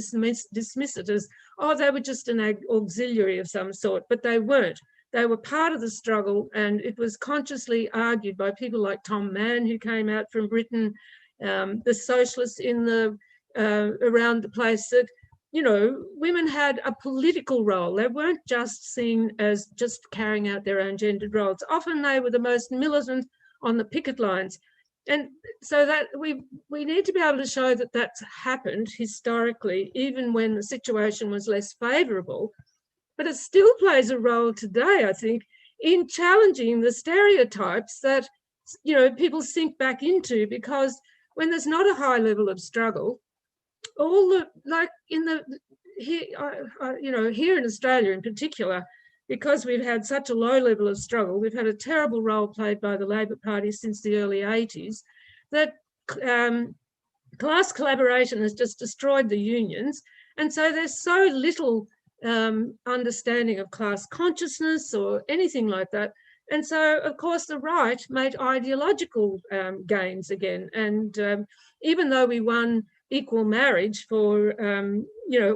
dismiss it as, oh, they were just an auxiliary of some sort, but they weren't. They were part of the struggle, and it was consciously argued by people like Tom Mann, who came out from Britain, the socialists in the around the place, that women had a political role. They weren't just seen as just carrying out their own gendered roles. Often they were the most militant on the picket lines. And so that we need to be able to show that that's happened historically, even when the situation was less favourable. But it still plays a role today, I think, in challenging the stereotypes that, people sink back into, because when there's not a high level of struggle, all the, like in the, here in Australia in particular, because we've had such a low level of struggle, we've had a terrible role played by the Labor Party since the early 80s, that class collaboration has just destroyed the unions. And so there's so little understanding of class consciousness or anything like that. And so, of course, the right made ideological gains again. And even though we won equal marriage for,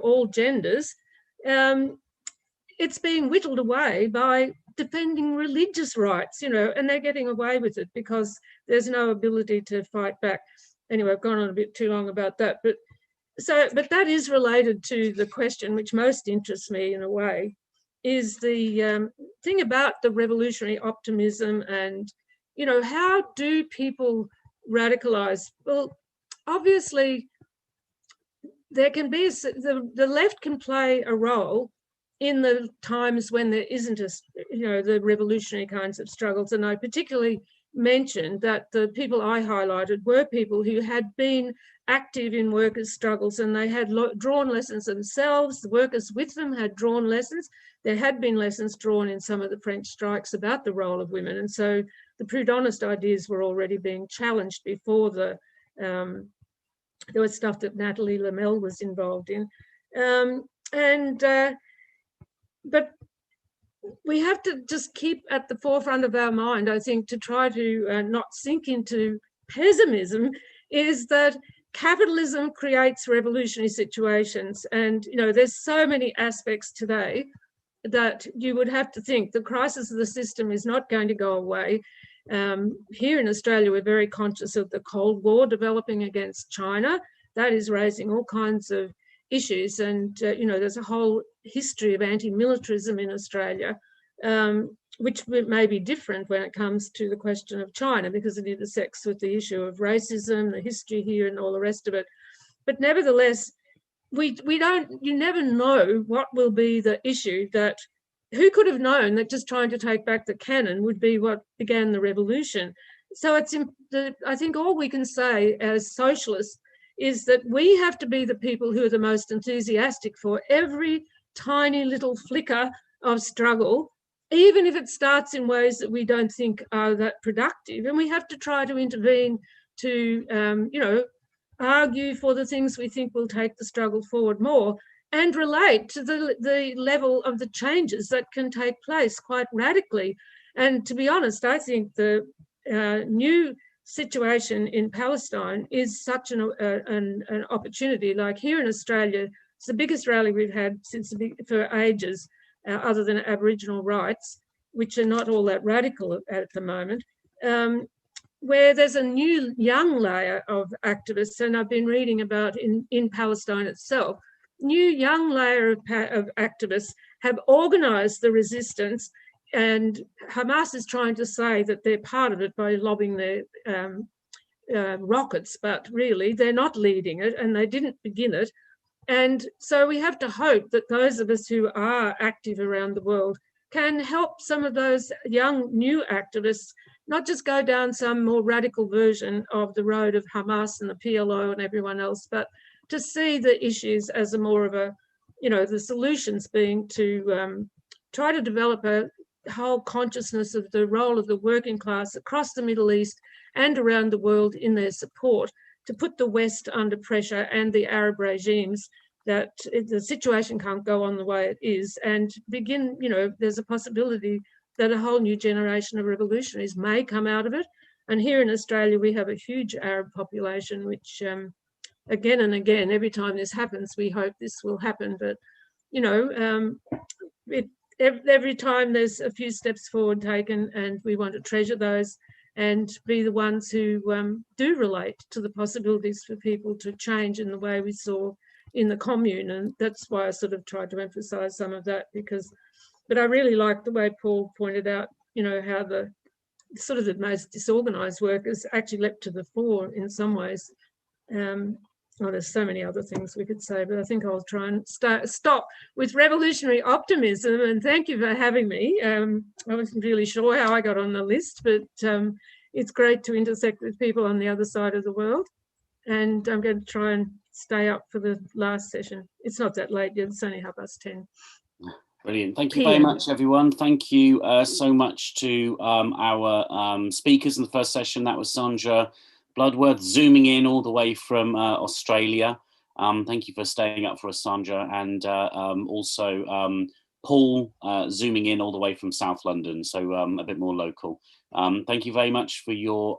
all genders, it's being whittled away by defending religious rights, and they're getting away with it because there's no ability to fight back. Anyway, I've gone on a bit too long about that. But that is related to the question which most interests me in a way, is the thing about the revolutionary optimism and, how do people radicalize? Well, obviously, there can be, the left can play a role in the times when there isn't the revolutionary kinds of struggles. And I particularly mentioned that the people I highlighted were people who had been active in workers' struggles, and they had drawn lessons themselves. The workers with them had drawn lessons. There had been lessons drawn in some of the French strikes about the role of women. And so the Proudhonist ideas were already being challenged before there was stuff that Nathalie Lamel was involved in. But we have to just keep at the forefront of our mind, I think, to try to not sink into pessimism, is that capitalism creates revolutionary situations. And, there's so many aspects today that you would have to think the crisis of the system is not going to go away. Here in Australia, we're very conscious of the Cold War developing against China. That is raising all kinds of issues. And, there's a whole history of anti-militarism in Australia, which may be different when it comes to the question of China, because it intersects with the issue of racism, the history here and all the rest of it. But nevertheless, you never know what will be the issue. That who could have known that just trying to take back the cannon would be what began the revolution? So I think all we can say as socialists is that we have to be the people who are the most enthusiastic for every tiny little flicker of struggle, even if it starts in ways that we don't think are that productive. And we have to try to intervene to, argue for the things we think will take the struggle forward more, and relate to the level of the changes that can take place quite radically. And to be honest, I think the new situation in Palestine is such an opportunity. Like here in Australia, it's the biggest rally we've had for ages, other than Aboriginal rights, which are not all that radical at the moment, where there's a new young layer of activists, and I've been reading about in Palestine itself, new young layer of activists have organised the resistance, and Hamas is trying to say that they're part of it by lobbing their rockets, but really they're not leading it and they didn't begin it. And so we have to hope that those of us who are active around the world can help some of those young new activists not just go down some more radical version of the road of Hamas and the PLO and everyone else, but to see the issues as a more of a, the solutions being to try to develop a whole consciousness of the role of the working class across the Middle East and around the world in their support to put the West under pressure and the Arab regimes, that the situation can't go on the way it is, and begin, there's a possibility that a whole new generation of revolutionaries may come out of it. And here in Australia, we have a huge Arab population, which again and again, every time this happens, we hope this will happen. But, every time there's a few steps forward taken, and we want to treasure those and be the ones who do relate to the possibilities for people to change in the way we saw in the commune. And that's why I sort of tried to emphasize some of that, but I really like the way Paul pointed out, how the sort of the most disorganized workers actually leapt to the fore in some ways. There's so many other things we could say, but I think I'll try and stop with revolutionary optimism. And thank you for having me. I wasn't really sure how I got on the list, but it's great to intersect with people on the other side of the world. And I'm going to try and stay up for the last session. It's not that late yet, it's only 10:30. Brilliant. Thank you very much, everyone. Thank you so much to our speakers in the first session. That was Sandra Bloodworth, zooming in all the way from Australia. Thank you for staying up for us, Sandra. And also Paul, zooming in all the way from South London, so a bit more local. Thank you very much for your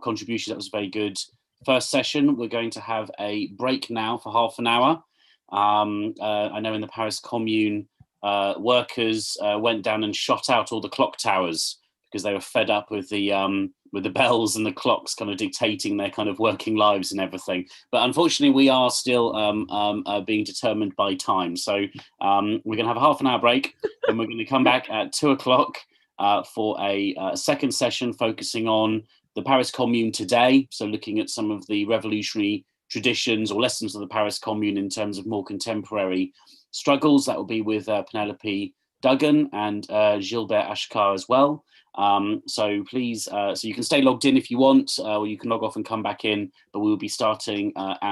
contribution. That was very good. First session. We're going to have a break now for half an hour. I know in the Paris Commune, workers went down and shot out all the clock towers because they were fed up with the bells and the clocks kind of dictating their kind of working lives and everything. But unfortunately, we are still being determined by time. So we're going to have a half an hour break, and we're going to come back at 2 o'clock for a second session focusing on the Paris Commune today. So looking at some of the revolutionary traditions or lessons of the Paris Commune in terms of more contemporary struggles. That will be with Penelope Duggan and Gilbert Ashkar as well. So please, so you can stay logged in if you want, or you can log off and come back in, but we'll be starting at